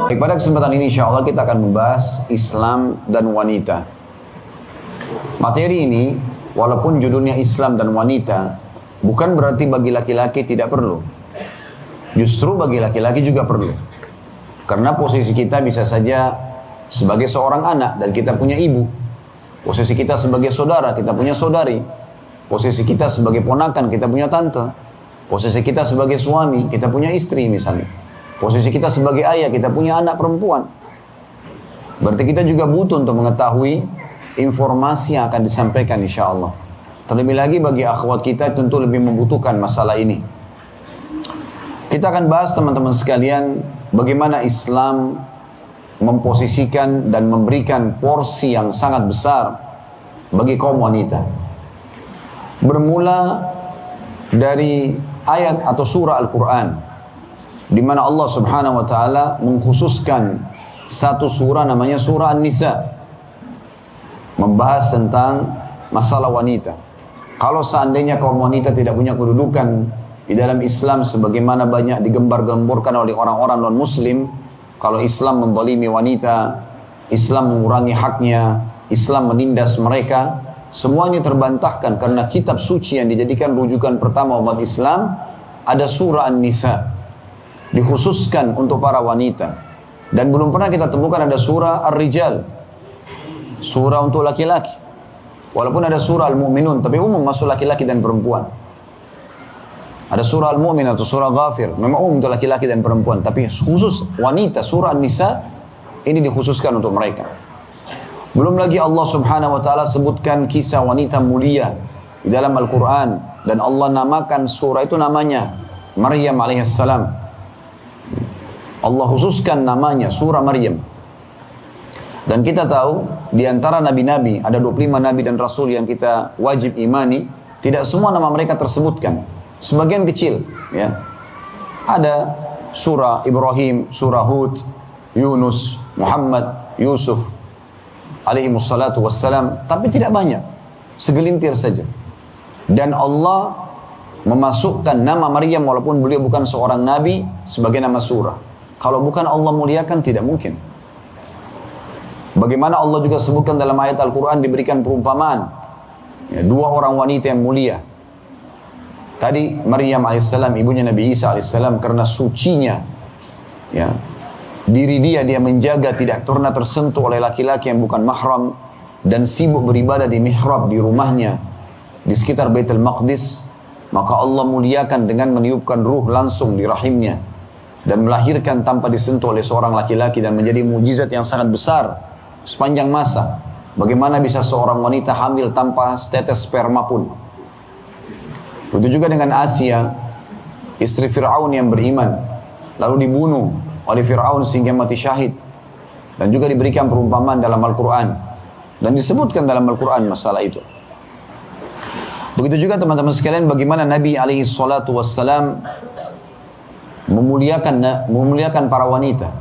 Baik, pada kesempatan ini insya Allah kita akan membahas Islam dan wanita. Materi ini, walaupun judulnya Islam dan wanita, bukan berarti bagi laki-laki tidak perlu. Justru bagi laki-laki juga perlu. Karena posisi kita bisa saja sebagai seorang anak dan kita punya ibu. Posisi kita sebagai saudara, kita punya saudari. Posisi kita sebagai ponakan, kita punya tante. Posisi kita sebagai suami, kita punya istri misalnya. Posisi kita sebagai ayah, kita punya anak perempuan. Berarti kita juga butuh untuk mengetahui informasi yang akan disampaikan insya Allah. Terlebih lagi bagi akhwat kita tentu lebih membutuhkan masalah ini. Kita akan bahas teman-teman sekalian bagaimana Islam memposisikan dan memberikan porsi yang sangat besar bagi kaum wanita. Bermula dari ayat atau surah Al-Quran, di mana Allah Subhanahu wa taala mengkhususkan satu surah namanya surah An-Nisa, membahas tentang masalah wanita. Kalau seandainya kaum wanita tidak punya kedudukan di dalam Islam sebagaimana banyak digembar-gemborkan oleh orang-orang non-muslim, kalau Islam menzalimi wanita, Islam mengurangi haknya, Islam menindas mereka, semuanya terbantahkan karena kitab suci yang dijadikan rujukan pertama umat Islam ada surah An-Nisa, dikhususkan untuk para wanita. Dan belum pernah kita temukan ada surah Ar-Rijal, surah untuk laki-laki. Walaupun ada surah Al-Mu'minun, tapi umum masuk laki-laki dan perempuan. Ada surah Al-Mu'min atau surah Ghafir, memang umum untuk laki-laki dan perempuan, tapi khusus wanita, surah An-Nisa ini dikhususkan untuk mereka. Belum lagi Allah Subhanahu wa taala sebutkan kisah wanita mulia di dalam Al-Quran, dan Allah namakan surah itu namanya Maryam alaihissalam. Allah khususkan namanya surah Maryam. Dan kita tahu di antara nabi-nabi ada 25 nabi dan rasul yang kita wajib imani, tidak semua nama mereka tersebutkan. Sebagian kecil, ya. Ada surah Ibrahim, surah Hud, Yunus, Muhammad, Yusuf alaihi wassalatu wassalam, tapi tidak banyak. Segelintir saja. Dan Allah memasukkan nama Maryam walaupun beliau bukan seorang nabi sebagai nama surah. Kalau bukan Allah muliakan tidak mungkin. Bagaimana Allah juga sebutkan dalam ayat Al-Quran diberikan perumpamaan, ya, dua orang wanita yang mulia. Tadi Maryam alaihissalam, ibunya Nabi Isa alaihissalam, karena sucinya, ya, diri dia menjaga tidak pernah tersentuh oleh laki-laki yang bukan mahram, dan sibuk beribadah di mihrab di rumahnya di sekitar Baitul Maqdis, maka Allah muliakan dengan meniupkan ruh langsung di rahimnya dan melahirkan tanpa disentuh oleh seorang laki-laki, dan menjadi mukjizat yang sangat besar sepanjang masa. Bagaimana bisa seorang wanita hamil tanpa setetes sperma pun. Begitu juga dengan Asia, istri Fir'aun yang beriman, lalu dibunuh oleh Fir'aun sehingga mati syahid. Dan juga diberikan perumpamaan dalam Al-Quran, dan disebutkan dalam Al-Quran masalah itu. Begitu juga teman-teman sekalian bagaimana Nabi alaihi salatu wassalam memuliakan para wanita.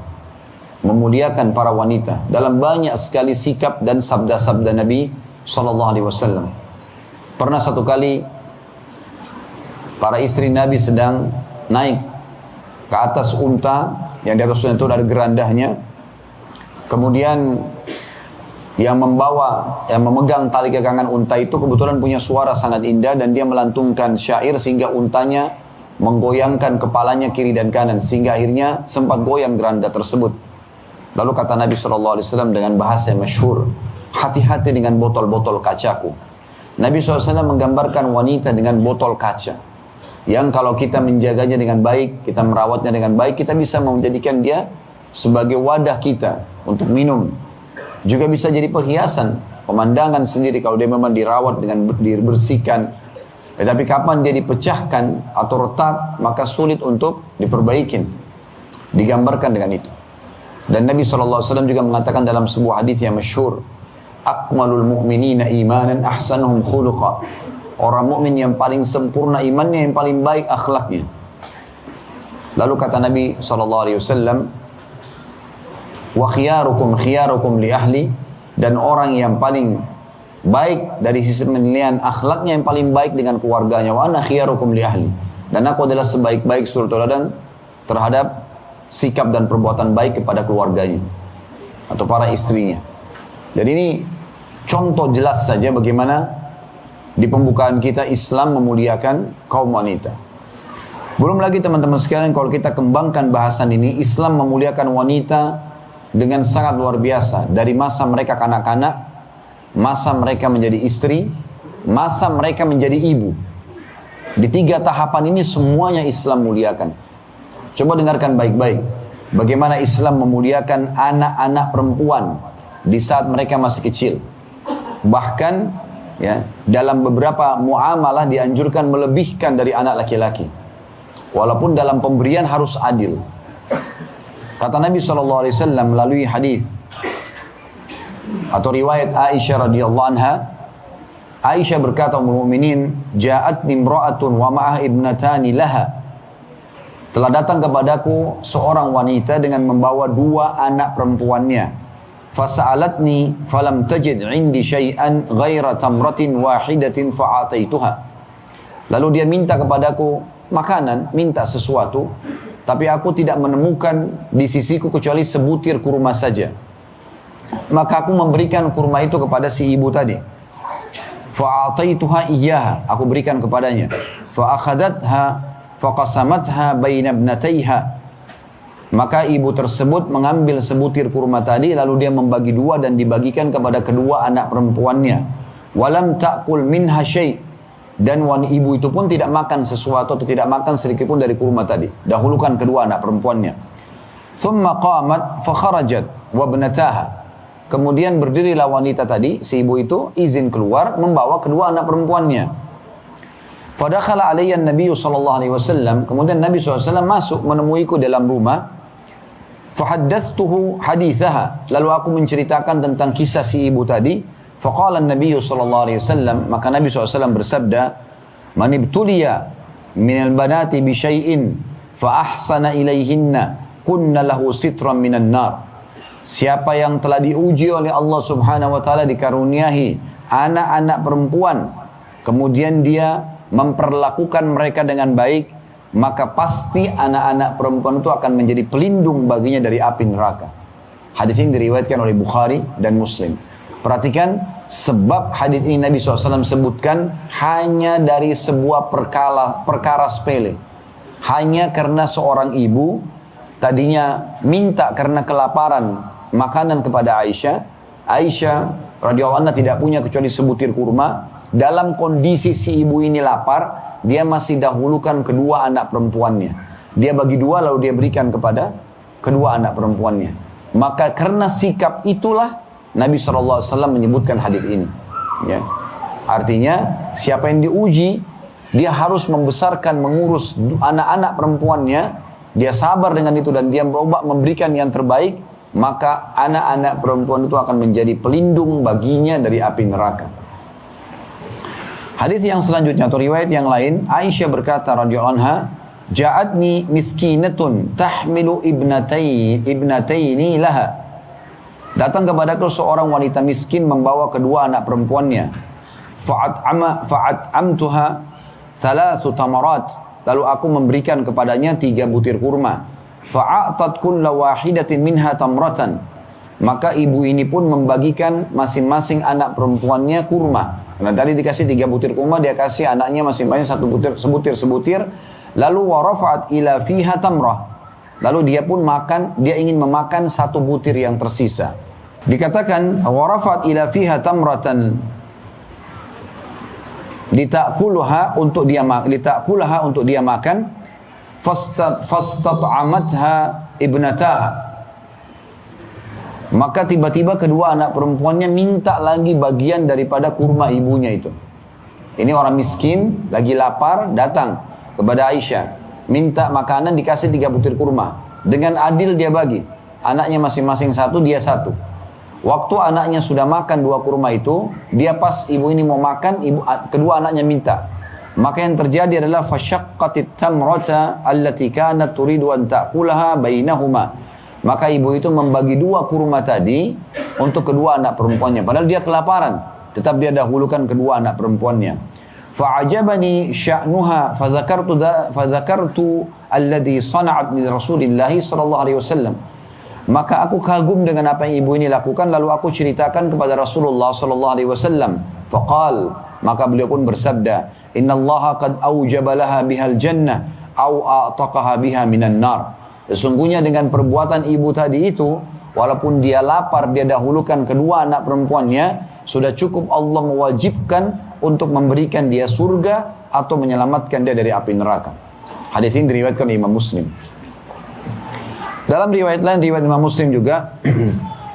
Memuliakan para wanita dalam banyak sekali sikap dan sabda-sabda Nabi sallallahu alaihi wasallam. Pernah satu kali para istri Nabi sedang naik ke atas unta, yang di atas unta itu ada gerandahnya. Kemudian yang memegang tali kekangan unta itu kebetulan punya suara sangat indah, dan dia melantungkan syair sehingga untanya menggoyangkan kepalanya kiri dan kanan, sehingga akhirnya sempat goyang geranda tersebut. Lalu kata Nabi SAW dengan bahasa yang masyhur, hati-hati dengan botol-botol kacaku. Nabi SAW menggambarkan wanita dengan botol kaca, yang kalau kita menjaganya dengan baik, kita merawatnya dengan baik, kita bisa menjadikan dia sebagai wadah kita untuk minum. Juga bisa jadi perhiasan, pemandangan sendiri kalau dia memang dirawat dengan dibersihkan. Tetapi kapan dia dipecahkan atau retak, maka sulit untuk diperbaikin. Digambarkan dengan itu. Dan Nabi SAW juga mengatakan dalam sebuah hadis yang masyhur, akmalul mu'minina imanan ahsanuhum khuluqa. Orang mukmin yang paling sempurna imannya, yang paling baik akhlaknya. Lalu kata Nabi SAW, wa khiyarukum li ahli, dan orang yang paling baik dari sisi penilaian akhlaknya yang paling baik dengan keluarganya. Wa ana khiyarukum li ahli, dan aku adalah sebaik-baik suri tauladan terhadap sikap dan perbuatan baik kepada keluarganya atau para istrinya. Jadi ini contoh jelas saja bagaimana di pembukaan kita Islam memuliakan kaum wanita. Belum lagi teman-teman sekalian, kalau kita kembangkan bahasan ini, Islam memuliakan wanita dengan sangat luar biasa. Dari masa mereka kanak-kanak, masa mereka menjadi istri, masa mereka menjadi ibu. Di 3 tahapan ini semuanya Islam muliakan. Coba dengarkan baik-baik. Bagaimana Islam memuliakan anak-anak perempuan di saat mereka masih kecil. Bahkan ya, dalam beberapa muamalah dianjurkan melebihkan dari anak laki-laki. Walaupun dalam pemberian harus adil. Kata Nabi SAW melalui hadis atau riwayat Aisyah radhiyallahu anha, Aisyah berkata, Ummul Mukminin, ja'atni imra'atun wa ma'ah ibnatani laha. Telah datang kepadaku seorang wanita dengan membawa 2 anak perempuannya. Fasa'alatni falam tajid 'indi syai'an ghaira tamratin wahidatin fa'ataituha. Lalu dia minta kepadaku makanan, minta sesuatu, tapi aku tidak menemukan di sisiku kecuali sebutir kurma saja. Maka aku memberikan kurma itu kepada si ibu tadi. Fa'ataituha iyyaha, aku berikan kepadanya. Fa'akhadatha faqasamatha baina ibnatayha. Maka ibu tersebut mengambil sebutir kurma tadi, lalu dia membagi 2 dan dibagikan kepada kedua anak perempuannya. Walam ta'kul minha syai'. Dan ibu itu pun tidak makan sesuatu atau tidak makan sedikit pun dari kurma tadi. Dahulukan kedua anak perempuannya. Thumma qamat fakharajat wa ibnataha. Kemudian berdirilah wanita tadi, si ibu itu izin keluar membawa kedua anak perempuannya. Fadakhala alayya an-nabiy sallallahu alaihi wasallam. Kemudian Nabi SAW masuk menemuiku dalam rumah. Fahaddathtuhu hadithaha. Lalu aku menceritakan tentang kisah si ibu tadi. Faqala an-nabiy sallallahu alaihi wasallam, maka Nabi SAW bersabda, "Man ibtuliya minal banati bi syai'in fa ahsana ilaihinna kunna lahu sitran minan nar." Siapa yang telah diuji oleh Allah Subhanahu wa taala, dikaruniai anak-anak perempuan, kemudian dia memperlakukan mereka dengan baik, maka pasti anak-anak perempuan itu akan menjadi pelindung baginya dari api neraka. Hadis ini diriwayatkan oleh Bukhari dan Muslim. Perhatikan, sebab hadis ini Nabi SAW sebutkan hanya dari sebuah perkara sepele. Hanya karena seorang ibu tadinya minta karena kelaparan makanan kepada Aisyah. Aisyah radhiyallahu anha tidak punya kecuali sebutir kurma. Dalam kondisi si ibu ini lapar, dia masih dahulukan kedua anak perempuannya. Dia bagi 2 lalu dia berikan kepada kedua anak perempuannya. Maka karena sikap itulah Nabi SAW menyebutkan hadis ini. Ya. Artinya siapa yang diuji, dia harus membesarkan, mengurus anak-anak perempuannya. Dia sabar dengan itu dan dia memberikan yang terbaik. Maka anak-anak perempuan itu akan menjadi pelindung baginya dari api neraka. Hadis yang selanjutnya atau riwayat yang lain, Aisyah berkata radhiyallahu anha, "Ja'atni miskinatun tahmilu ibnataini laha." Datang kepadaku seorang wanita miskin membawa kedua anak perempuannya. Fa'at'amtuha thalathu tamarat. Lalu aku memberikan kepadanya 3 butir kurma. Fa'atat kulla wahidatin minha tamratan. Maka ibu ini pun membagikan masing-masing anak perempuannya kurma. Karena tadi dikasih 3 butir kurma, dia kasih anaknya masing-masing 1 butir, sebutir. Lalu warafa'at ila fiha tamrah. Lalu dia pun makan, dia ingin memakan 1 butir yang tersisa. Dikatakan warafat ila fiha tamratan litakulaha untuk dia makan fastat'amatha ibnataha. Maka tiba-tiba kedua anak perempuannya minta lagi bagian daripada kurma ibunya itu. Ini orang miskin lagi lapar datang kepada Aisyah, minta makanan, dikasih 3 butir kurma. Dengan adil dia bagi, anaknya masing-masing 1, dia 1. Waktu anaknya sudah makan 2 kurma itu, dia pas ibu ini mau makan, kedua anaknya minta. Maka yang terjadi adalah fasyaqqatit tamrata allati kanat turidu an ta'kulaha bainahuma. Maka ibu itu membagi 2 kurma tadi untuk kedua anak perempuannya. Padahal dia kelaparan, tetap dia dahulukan kedua anak perempuannya. fa'ajabani sya'nuha fadzakartu alladhi sana'at li Rasulillah sallallahu alaihi wasallam. Maka aku kagum dengan apa yang ibu ini lakukan, lalu aku ceritakan kepada Rasulullah sallallahu alaihi wasallam. Faqal, maka beliau pun bersabda, innallaha qad aujaba laha bihal jannah au a'taqaha biha minan nar. Sesungguhnya dengan perbuatan ibu tadi itu, walaupun dia lapar, dia dahulukan kedua anak perempuannya, sudah cukup Allah mewajibkan untuk memberikan dia surga atau menyelamatkan dia dari api neraka. Hadis ini diriwayatkan oleh Imam Muslim. Dalam riwayat lain, riwayat Imam Muslim juga,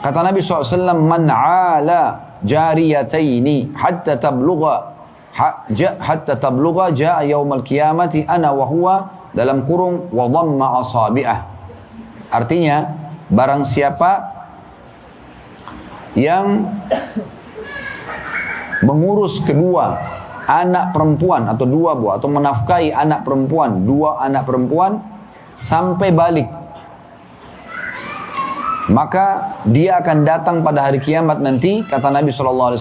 kata Nabi SAW, man 'ala jariyataini hatta tablugha ja'a yaumal qiyamati ana wa huwa dalam kurung wa dhamma asabi'ah. Artinya, barang siapa yang mengurus kedua anak perempuan atau dua buah, atau menafkahi anak perempuan, dua anak perempuan sampai balik, maka dia akan datang pada hari kiamat nanti, kata Nabi SAW,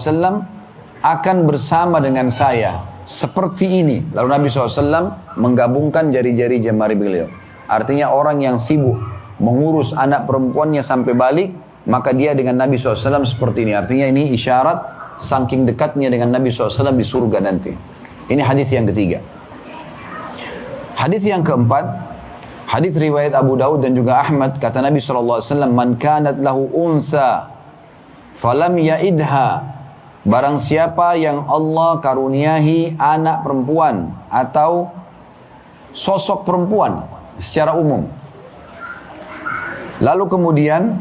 akan bersama dengan saya seperti ini. Lalu Nabi SAW menggabungkan jari-jari jemari beliau. Artinya orang yang sibuk mengurus anak perempuannya sampai balik, maka dia dengan Nabi SAW seperti ini. Artinya ini isyarat saking dekatnya dengan Nabi SAW di surga nanti. Ini hadis yang ketiga. Hadis yang keempat, hadis riwayat Abu Daud dan juga Ahmad, kata Nabi SAW, man kanat lahu untha falam ya'idha, barang siapa yang Allah karuniahi anak perempuan atau sosok perempuan secara umum, lalu kemudian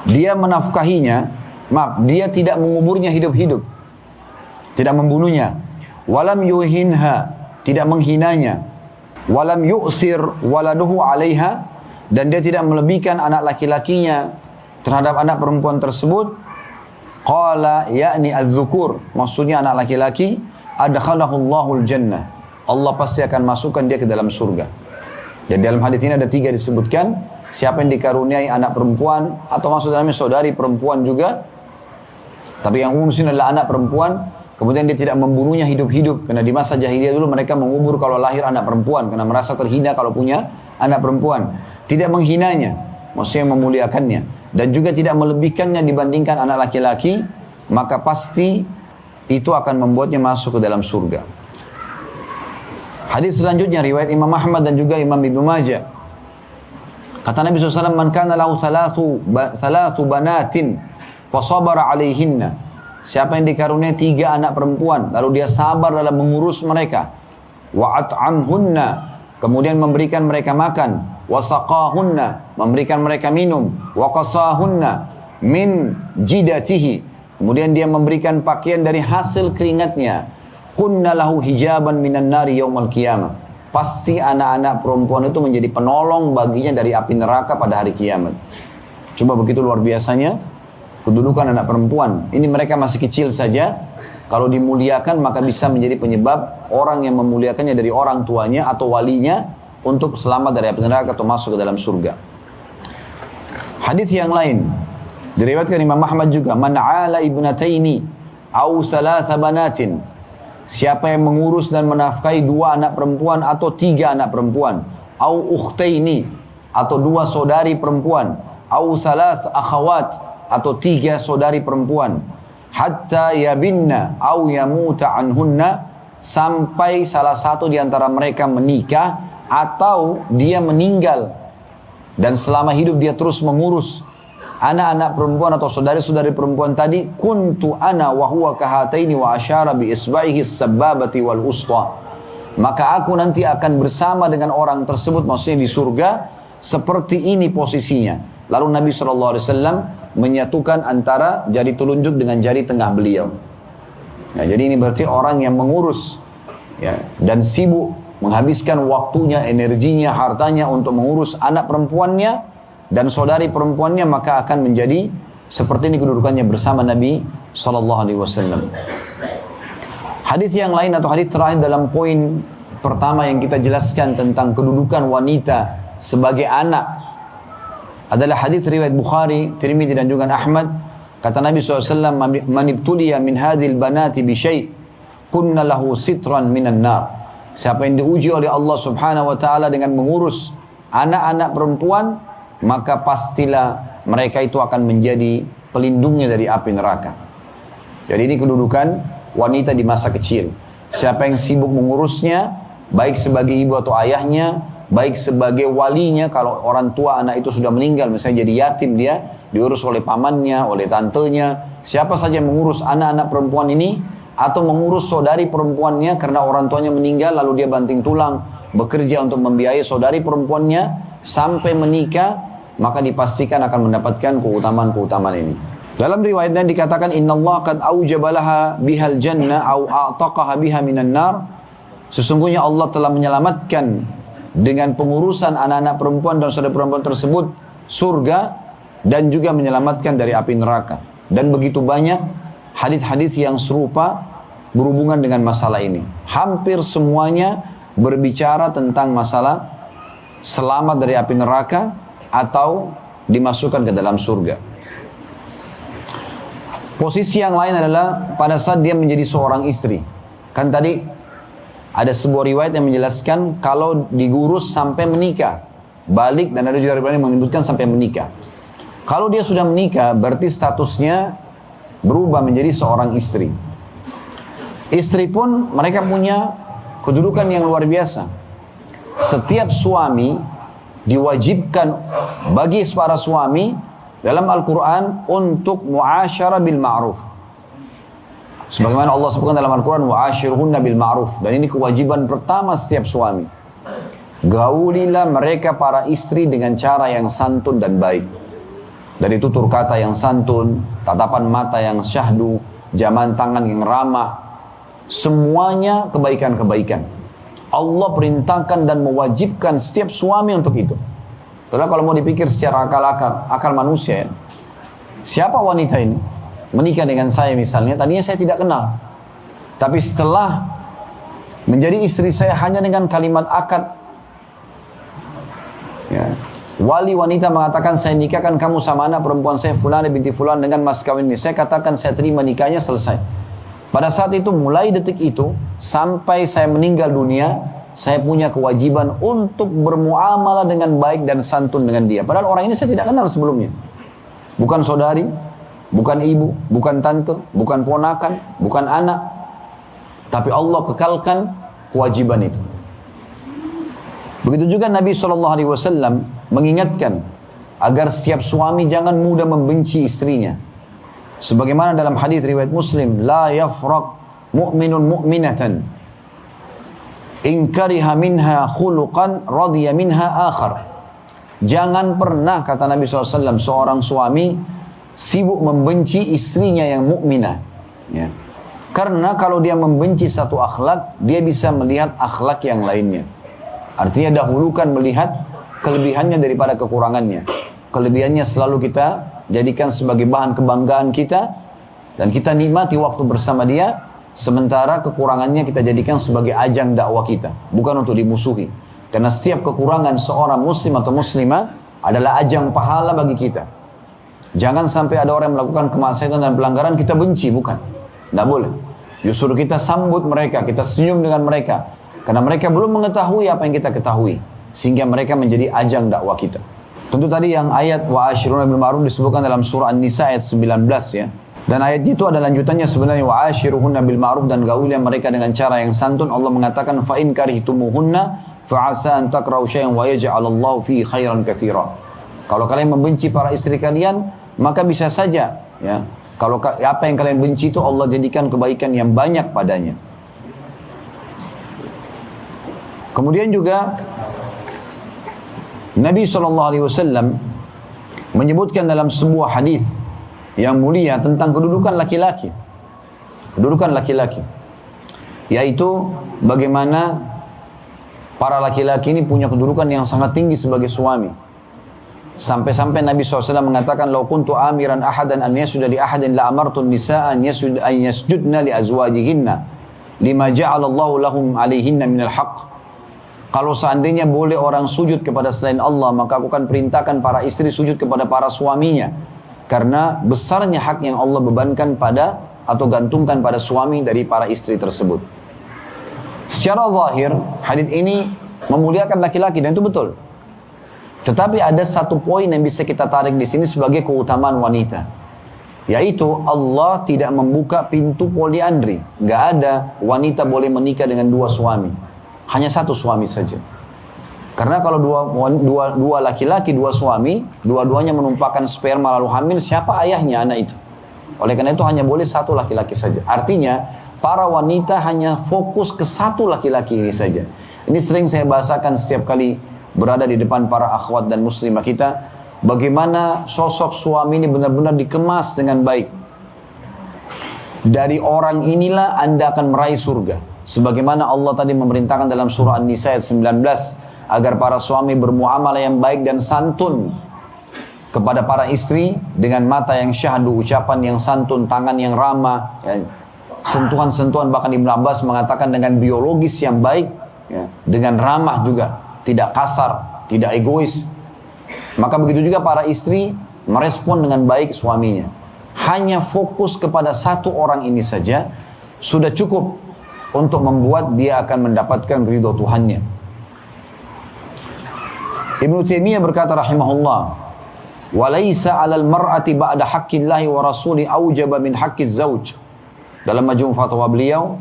dia menafkahinya, dia tidak menguburnya hidup-hidup, tidak membunuhnya, walam yuhinha, tidak menghinanya, walam yu'sir waladuhu 'alaiha, dan dia tidak melebihkan anak laki-lakinya terhadap anak perempuan tersebut. Qala ya'ni az-zukur, maksudnya anak laki-laki, adkhalahu Allahul jannah, Allah pasti akan masukkan dia ke dalam surga. Jadi dalam hadis ini ada 3 disebutkan, siapa yang dikaruniai anak perempuan atau maksud dalamnya saudari perempuan juga, tapi yang umum sini adalah anak perempuan, kemudian dia tidak membunuhnya hidup-hidup, karena di masa jahiliyah dulu mereka mengubur kalau lahir anak perempuan, karena merasa terhina kalau punya anak perempuan. Tidak menghinanya, maksudnya memuliakannya, dan juga tidak melebihkannya dibandingkan anak laki-laki, maka pasti itu akan membuatnya masuk ke dalam surga. Hadis selanjutnya riwayat Imam Ahmad dan juga Imam Ibnu Majah. Kata Nabi SAW, man kana lahu thalathu banatin fasabara alaihinna, siapa yang dikaruniai 3 anak perempuan, lalu dia sabar dalam mengurus mereka, wa at'amhunna, kemudian memberikan mereka makan, wa saqahunna, memberikan mereka minum, wa qasahunna min jidatihi, kemudian dia memberikan pakaian dari hasil keringatnya, kunna lahu hijaban minan nari yaumal qiyamah, pasti anak-anak perempuan itu menjadi penolong baginya dari api neraka pada hari kiamat. Coba begitu luar biasanya kedudukan anak perempuan. Ini mereka masih kecil saja, kalau dimuliakan maka bisa menjadi penyebab orang yang memuliakannya dari orang tuanya atau walinya untuk selamat dari api neraka atau masuk ke dalam surga. Hadis yang lain diriwayatkan Imam Ahmad juga, man 'ala ibnataini au thalatha banatin, siapa yang mengurus dan menafkahi 2 anak perempuan atau 3 anak perempuan, au ukhtaini, atau 2 saudari perempuan, au thalath akhawat, atau 3 saudari perempuan, hatta yabinna au yamuta anhunna, sampai salah satu di antara mereka menikah atau dia meninggal, dan selama hidup dia terus mengurus anak-anak perempuan atau saudari-saudari perempuan tadi, kuntu ana wa huwa kahataini wa asyara bi isba'ihi as-sabbabati wal usta, maka aku nanti akan bersama dengan orang tersebut, maksudnya di surga, seperti ini posisinya. Lalu Nabi SAW menyatukan antara jari telunjuk dengan jari tengah beliau. Nah, jadi ini berarti orang yang mengurus, ya, dan sibuk menghabiskan waktunya, energinya, hartanya untuk mengurus anak perempuannya dan saudari perempuannya, maka akan menjadi seperti ini kedudukannya bersama Nabi SAW. Hadis yang lain atau hadis terakhir dalam poin pertama yang kita jelaskan tentang kedudukan wanita sebagai anak adalah hadis riwayat Bukhari, Tirmidzi dan juga Ahmad. Kata Nabi SAW, man ibtuliya min hadhil banati bi syai' kunna lahu sitran minan nar. Siapa yang diuji oleh Allah Subhanahu wa taala dengan mengurus anak-anak perempuan, maka pastilah mereka itu akan menjadi pelindungnya dari api neraka. Jadi ini kedudukan wanita di masa kecil. Siapa yang sibuk mengurusnya, baik sebagai ibu atau ayahnya, baik sebagai walinya, kalau orang tua anak itu sudah meninggal, misalnya jadi yatim dia, diurus oleh pamannya, oleh tantenya, siapa saja yang mengurus anak-anak perempuan ini, atau mengurus saudari perempuannya karena orang tuanya meninggal, lalu dia banting tulang, bekerja untuk membiayai saudari perempuannya, sampai menikah, maka dipastikan akan mendapatkan keutamaan-keutamaan ini. Dalam riwayatnya dikatakan, Inna Allah qad aujabalaha bihal jannah, au a'taqaha biha minan nar. Sesungguhnya Allah telah menyelamatkan dengan pengurusan anak-anak perempuan dan saudara perempuan tersebut surga, dan juga menyelamatkan dari api neraka. Dan begitu banyak hadis-hadis yang serupa berhubungan dengan masalah ini. Hampir semuanya berbicara tentang masalah selamat dari api neraka atau dimasukkan ke dalam surga. Posisi yang lain adalah pada saat dia menjadi seorang istri. Kan tadi ada sebuah riwayat yang menjelaskan kalau digurus sampai menikah, balik, dan ada juga riwayat yang menyebutkan sampai menikah. Kalau dia sudah menikah, berarti statusnya berubah menjadi seorang istri. Istri pun mereka punya kedudukan yang luar biasa. Setiap suami diwajibkan bagi para suami dalam Al-Quran untuk muasyarah bil ma'ruf. Sebagaimana Allah sebutkan dalam Al-Quran, wa'ashirhunna bil ma'ruf. Dan ini kewajiban pertama setiap suami. Gaulilah mereka para istri dengan cara yang santun dan baik. Dari tutur kata yang santun, tatapan mata yang syahdu, jaman tangan yang ramah. Semuanya kebaikan-kebaikan. Allah perintahkan dan mewajibkan setiap suami untuk itu. Karena kalau mau dipikir secara akal manusia ya, siapa wanita ini? Menikah dengan saya misalnya, tadinya saya tidak kenal. Tapi setelah menjadi istri saya hanya dengan kalimat akad, ya, wali wanita mengatakan saya nikahkan kamu sama anak perempuan saya Fulan binti Fulan dengan mas kawin ini. Saya katakan saya terima nikahnya, selesai. Pada saat itu, mulai detik itu, sampai saya meninggal dunia, saya punya kewajiban untuk bermuamalah dengan baik dan santun dengan dia. Padahal orang ini saya tidak kenal sebelumnya. Bukan saudari, bukan ibu, bukan tante, bukan ponakan, bukan anak. Tapi Allah kekalkan kewajiban itu. Begitu juga Nabi SAW mengingatkan agar setiap suami jangan mudah membenci istrinya. Sebagaimana dalam hadis riwayat Muslim, la yafraq mu'minun mu'minatan in kariha minha khuluqan radiya minha akhar. Jangan pernah, kata Nabi SAW, seorang suami sibuk membenci istrinya yang mukminah. Ya. Karena kalau dia membenci satu akhlak, dia bisa melihat akhlak yang lainnya. Artinya dahulukan melihat kelebihannya daripada kekurangannya. Kelebihannya selalu kita jadikan sebagai bahan kebanggaan kita, dan kita nikmati waktu bersama dia. Sementara kekurangannya kita jadikan sebagai ajang dakwah kita, bukan untuk dimusuhi. Karena setiap kekurangan seorang muslim atau muslimah adalah ajang pahala bagi kita. Jangan sampai ada orang yang melakukan kemaksiatan dan pelanggaran kita benci, bukan. Tidak boleh. Justru kita sambut mereka, kita senyum dengan mereka. Karena mereka belum mengetahui apa yang kita ketahui. Sehingga mereka menjadi ajang dakwah kita. Tentu tadi yang ayat wa'ashiruna bil ma'ruf disebutkan dalam surah An-Nisa ayat 19 ya. Dan ayat itu ada lanjutannya sebenarnya, wa'ashiruhunna bil ma'ruf, dan gauli mereka dengan cara yang santun. Allah mengatakan fa in karihtumuhunna fa'asa an takrahu syai'an wa yaj'alallahu fihi khairan katsira. Kalau kalian membenci para istri kalian, maka bisa saja ya, kalau apa yang kalian benci itu Allah jadikan kebaikan yang banyak padanya. Kemudian juga Nabi SAW menyebutkan dalam sebuah hadis yang mulia tentang kedudukan laki-laki. Kedudukan laki-laki, yaitu bagaimana para laki-laki ini punya kedudukan yang sangat tinggi sebagai suami. Sampai-sampai Nabi SAW mengatakan, "Lau kuntu amiran ahadan an yasjuda li ahadin la amartun nisaa an yasjudna li azwajihinna lima ja'alallahu lahum alaihinna minal haqq." Kalau seandainya boleh orang sujud kepada selain Allah, maka aku akan perintahkan para istri sujud kepada para suaminya. Karena besarnya hak yang Allah bebankan pada atau gantungkan pada suami dari para istri tersebut. Secara zahir, hadis ini memuliakan laki-laki dan itu betul. Tetapi ada satu poin yang bisa kita tarik di sini sebagai keutamaan wanita, yaitu Allah tidak membuka pintu poliandri. Nggak ada wanita boleh menikah dengan dua suami, hanya satu suami saja. Karena kalau dua laki-laki, dua suami, dua-duanya menumpahkan sperma lalu hamil, siapa ayahnya anak itu? Oleh karena itu hanya boleh satu laki-laki saja. Artinya para wanita hanya fokus ke satu laki-laki ini saja. Ini sering saya bahasakan setiap kali berada di depan para akhwat dan muslimah kita, bagaimana sosok suami ini benar-benar dikemas dengan baik. Dari orang inilah Anda akan meraih surga. Sebagaimana Allah tadi memerintahkan dalam surah An-Nisa ayat 19, agar para suami bermuamalah yang baik dan santun kepada para istri, dengan mata yang syahdu, ucapan yang santun, tangan yang ramah, ya, sentuhan-sentuhan, bahkan Ibn Abbas mengatakan dengan biologis yang baik, ya, dengan ramah juga, tidak kasar, tidak egois. Maka begitu juga para istri merespon dengan baik suaminya. Hanya fokus kepada satu orang ini saja sudah cukup untuk membuat dia akan mendapatkan ridho Tuhannya. Ibnu Taimiyah berkata rahimahullah, "Walaysa 'alal mar'ati ba'da haqqillahi wa rasuli aujaba min haqqiz zauj." Dalam Majmu' Fatwa beliau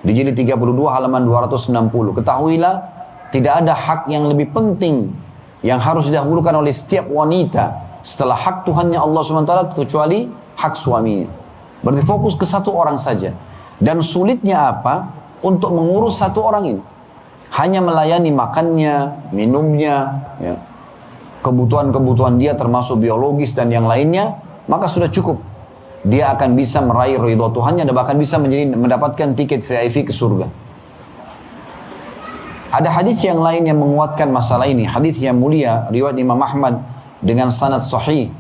di jilid 32 halaman 260, ketahuilah tidak ada hak yang lebih penting yang harus didahulukan oleh setiap wanita setelah hak Tuhannya Allah SWT kecuali hak suaminya. Berarti fokus ke satu orang saja. Dan sulitnya apa? Untuk mengurus satu orang ini. Hanya melayani makannya, minumnya, ya, kebutuhan-kebutuhan dia termasuk biologis dan yang lainnya, maka sudah cukup. Dia akan bisa meraih ridho Tuhannya dan bahkan bisa mendapatkan tiket VIP ke surga. Ada hadis yang lain yang menguatkan masalah ini. Hadis yang mulia riwayat Imam Ahmad dengan sanad sahih.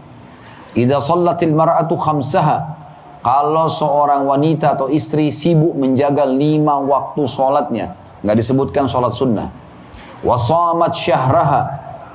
Idza shallatil mar'atu khamsaha, kalau seorang wanita atau istri sibuk menjaga 5 waktu sholatnya, nggak disebutkan sholat sunnah. Wa shamat syahraha,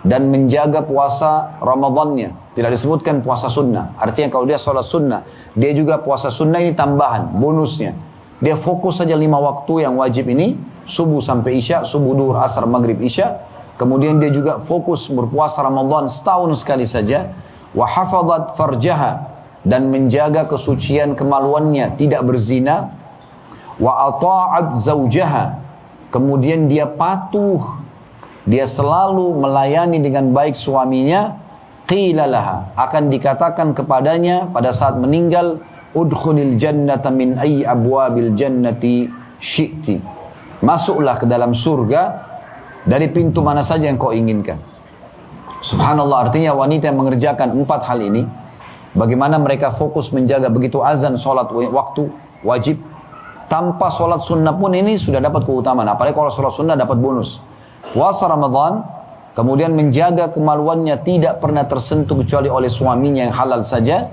dan menjaga puasa Ramadannya, tidak disebutkan puasa sunnah. Artinya kalau dia sholat sunnah, dia juga puasa sunnah, ini tambahan, bonusnya. Dia fokus saja 5 waktu yang wajib ini, subuh sampai isya, subuh, duhur, asar, maghrib, isya. Kemudian dia juga fokus berpuasa Ramadan setahun sekali saja. Wa hafadhat farjaha, dan menjaga kesucian kemaluannya, tidak berzina. Wa ata'at zaujaha, kemudian dia patuh, dia selalu melayani dengan baik suaminya. Qila laha, akan dikatakan kepadanya pada saat meninggal, udkhulil jannata min ayyi abwabil jannati syi'ti, masuklah ke dalam surga dari pintu mana saja yang kau inginkan. Subhanallah, artinya wanita yang mengerjakan 4 hal ini, bagaimana mereka fokus menjaga begitu azan, sholat waktu wajib, tanpa sholat sunnah pun ini sudah dapat keutamaan. Apalagi kalau sholat sunnah dapat bonus. Puasa Ramadan, kemudian menjaga kemaluannya, tidak pernah tersentuh kecuali oleh suaminya yang halal saja.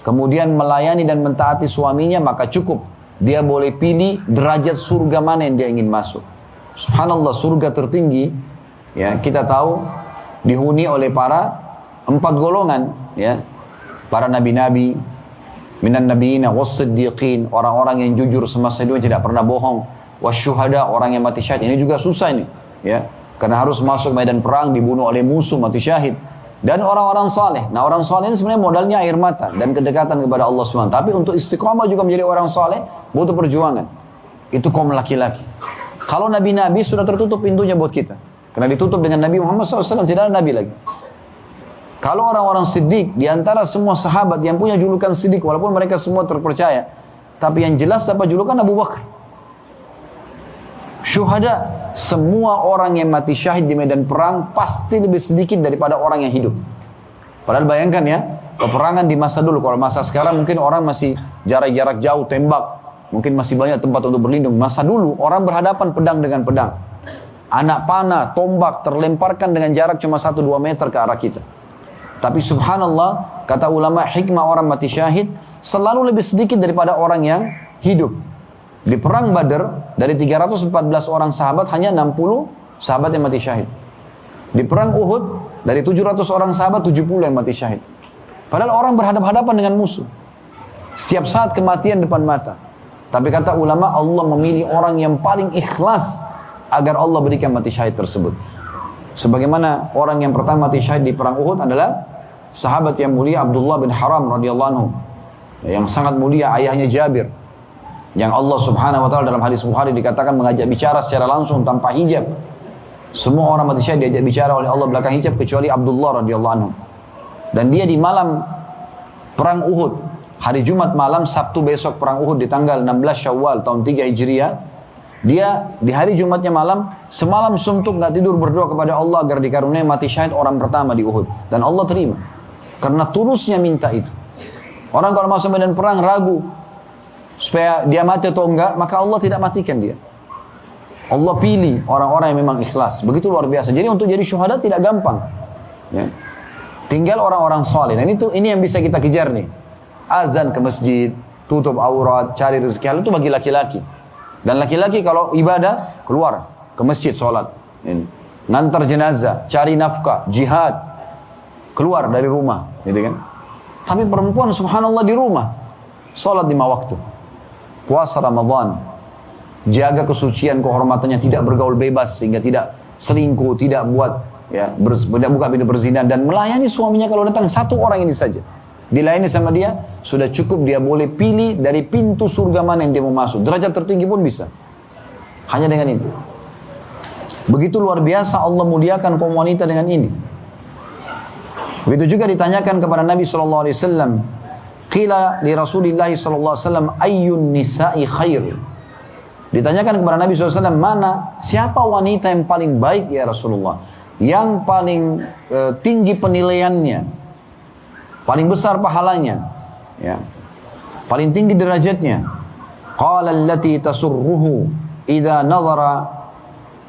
Kemudian melayani dan mentaati suaminya, maka cukup. Dia boleh pilih derajat surga mana yang dia ingin masuk. Subhanallah, surga tertinggi, ya, kita tahu dihuni oleh para 4 golongan, ya, para nabi-nabi, minan nabiyina was-siddiqin, orang-orang yang jujur semasa hidup tidak pernah bohong, wasyuhada, orang yang mati syahid. Ini juga susah ini, ya, karena harus masuk medan perang, dibunuh oleh musuh, mati syahid. Dan orang-orang saleh. Nah, orang saleh ini sebenarnya modalnya air mata dan kedekatan kepada Allah SWT. Tapi untuk istiqamah juga menjadi orang saleh butuh perjuangan. Itu kaum laki-laki. Kalau nabi-nabi sudah tertutup pintunya buat kita, karena ditutup dengan Nabi Muhammad SAW, tidak ada nabi lagi. Kalau orang-orang siddiq, di antara semua sahabat yang punya julukan siddiq, walaupun mereka semua terpercaya, tapi yang jelas dapat julukan Abu Bakar. Syuhada, semua orang yang mati syahid di medan perang pasti lebih sedikit daripada orang yang hidup. Padahal bayangkan ya, peperangan di masa dulu, kalau masa sekarang mungkin orang masih jarak-jarak jauh tembak, mungkin masih banyak tempat untuk berlindung. Masa dulu orang berhadapan pedang dengan pedang. Anak panah, tombak terlemparkan dengan jarak cuma 1-2 meter ke arah kita. Tapi subhanallah, kata ulama, hikmah orang mati syahid selalu lebih sedikit daripada orang yang hidup. Di perang Badar, dari 314 orang sahabat, hanya 60 sahabat yang mati syahid. Di perang Uhud, dari 700 orang sahabat, 70 yang mati syahid. Padahal orang berhadapan-hadapan dengan musuh. Setiap saat kematian depan mata. Tapi kata ulama, Allah memilih orang yang paling ikhlas agar Allah berikan mati syahid tersebut. Sebagaimana orang yang pertama mati syahid di perang Uhud adalah sahabat yang mulia Abdullah bin Haram radhiyallahu anhu, yang sangat mulia, ayahnya Jabir, yang Allah subhanahu wa ta'ala dalam hadis Bukhari dikatakan mengajak bicara secara langsung tanpa hijab. Semua orang mati syahid diajak bicara oleh Allah belakang hijab kecuali Abdullah radhiyallahu anhu. Dan dia di malam perang Uhud, hari Jumat malam, Sabtu besok perang Uhud di tanggal 16 Syawal tahun 3 Hijriah, dia di hari Jumatnya malam, semalam suntuk nggak tidur berdoa kepada Allah agar dikaruniai mati syahid orang pertama di Uhud. Dan Allah terima. Karena tulusnya minta itu. Orang kalau masuk medan perang ragu supaya dia mati atau enggak, maka Allah tidak matikan dia. Allah pilih orang-orang yang memang ikhlas. Begitu luar biasa. Jadi untuk jadi syuhada tidak gampang. Ya. Tinggal orang-orang soleh. Dan ini yang bisa kita kejar nih. Azan ke masjid, tutup aurat, cari rezeki halal itu bagi laki-laki. Dan laki-laki kalau ibadah keluar ke masjid sholat, ngantar jenazah, cari nafkah, jihad, keluar dari rumah, gitu kan? Tapi perempuan subhanallah di rumah, sholat 5 waktu, puasa Ramadan, jaga kesucian kehormatannya, tidak bergaul bebas sehingga tidak selingkuh, tidak buat tidak buka pintu berzina, dan melayani suaminya kalau datang satu orang ini saja. Dilayani sama dia, sudah cukup, dia boleh pilih dari pintu surga mana yang dia mau masuk. Derajat tertinggi pun bisa. Hanya dengan ini. Begitu luar biasa Allah muliakan kaum wanita dengan ini. Begitu juga ditanyakan kepada Nabi SAW. Qila li Rasulillah SAW, ayyun nisa'i khair. Ditanyakan kepada Nabi SAW, siapa wanita yang paling baik ya Rasulullah? Yang paling tinggi penilaiannya, paling besar pahalanya, ya, paling tinggi derajatnya. Qala allati tasurruhu idza nadhara,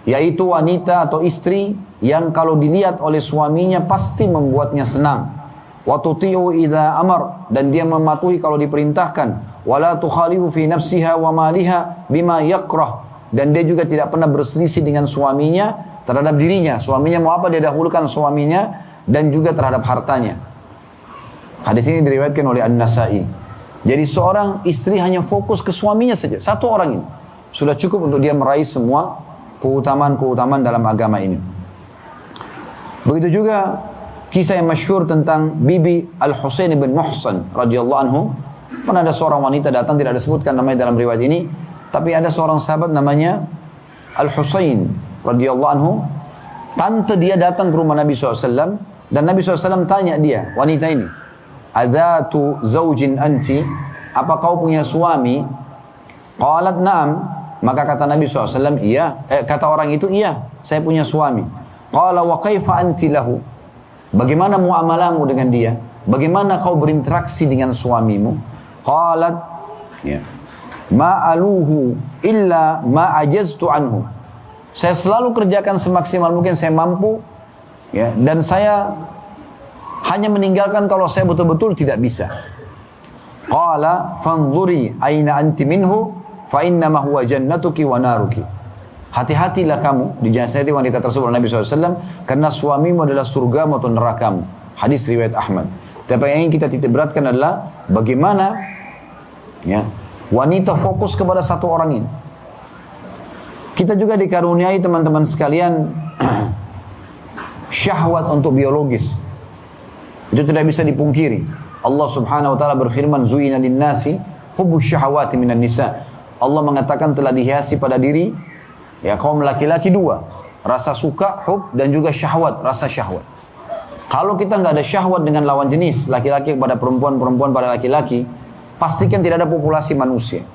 yaitu wanita atau istri yang kalau dilihat oleh suaminya pasti membuatnya senang. Wa tuti'u idza amar, dan dia mematuhi kalau diperintahkan. Wala tukhalifu fi nafsiha wa maliha bima yakrah, dan dia juga tidak pernah berselisih dengan suaminya terhadap dirinya. Suaminya mau apa dia dahulukan suaminya, dan juga terhadap hartanya. Hadis ini diriwayatkan oleh An-Nasa'i. Jadi seorang istri hanya fokus ke suaminya saja. Satu orang ini sudah cukup untuk dia meraih semua keutamaan-keutamaan dalam agama ini. Begitu juga kisah yang masyhur tentang Bibi Al-Husain bin Muhsan radhiyallahu anhu. Mana ada seorang wanita datang, tidak disebutkan namanya dalam riwayat ini, tapi ada seorang sahabat namanya Al-Husain radhiyallahu anhu. Tante dia datang ke rumah Nabi SAW, dan Nabi SAW tanya dia, wanita ini, Adzatu zaujin anti, apa kau punya suami? Qalat na'am, maka kata Nabi SAW, iya. Kata orang itu, iya, saya punya suami. Qala wa kaifa anti lahu, bagaimana muamalahmu dengan dia? Bagaimana kau berinteraksi dengan suamimu? Qalat, ya, ma'aluhu illa ma'ajaztu anhu, saya selalu kerjakan semaksimal mungkin saya mampu, ya, dan saya hanya meninggalkan kalau saya betul-betul tidak bisa. Qala fanzuri aina anti minhu fa innama huwa jannatuki wa naruki. Hati-hatilah kamu dinasihati wanita tersebut oleh Nabi SAW, karena suamimu adalah surgamu atau nerakamu. Hadis riwayat Ahmad. Tapi yang ingin kita titik beratkan adalah bagaimana, ya, wanita fokus kepada satu orang ini. Kita juga dikaruniai teman-teman sekalian syahwat untuk biologis. Itu tidak bisa dipungkiri. Allah subhanahu wa ta'ala berfirman, Zu'ina linnasi hubbus syahawati minan nisa. Allah mengatakan telah dihiasi pada diri, ya, kaum laki-laki dua. Rasa suka, hub, dan juga syahwat, rasa syahwat. Kalau kita nggak ada syahwat dengan lawan jenis, laki-laki kepada perempuan, perempuan pada laki-laki, pastikan tidak ada populasi manusia.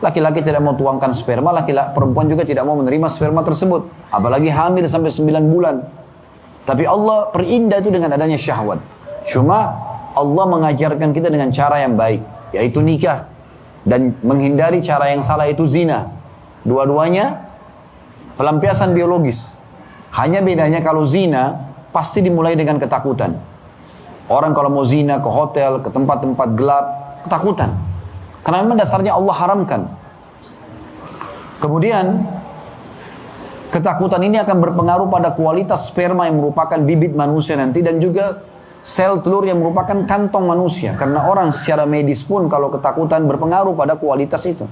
Laki-laki tidak mau tuangkan sperma, perempuan juga tidak mau menerima sperma tersebut. Apalagi hamil sampai 9 bulan. Tapi Allah perindah itu dengan adanya syahwat. Cuma Allah mengajarkan kita dengan cara yang baik, yaitu nikah, dan menghindari cara yang salah, yaitu zina. Dua-duanya pelampiasan biologis. Hanya bedanya kalau zina pasti dimulai dengan ketakutan. Orang kalau mau zina ke hotel, ke tempat-tempat gelap, ketakutan. Karena memang dasarnya Allah haramkan. Kemudian ketakutan ini akan berpengaruh pada kualitas sperma yang merupakan bibit manusia nanti, dan juga sel telur yang merupakan kantong manusia. Karena orang secara medis pun kalau ketakutan berpengaruh pada kualitas itu.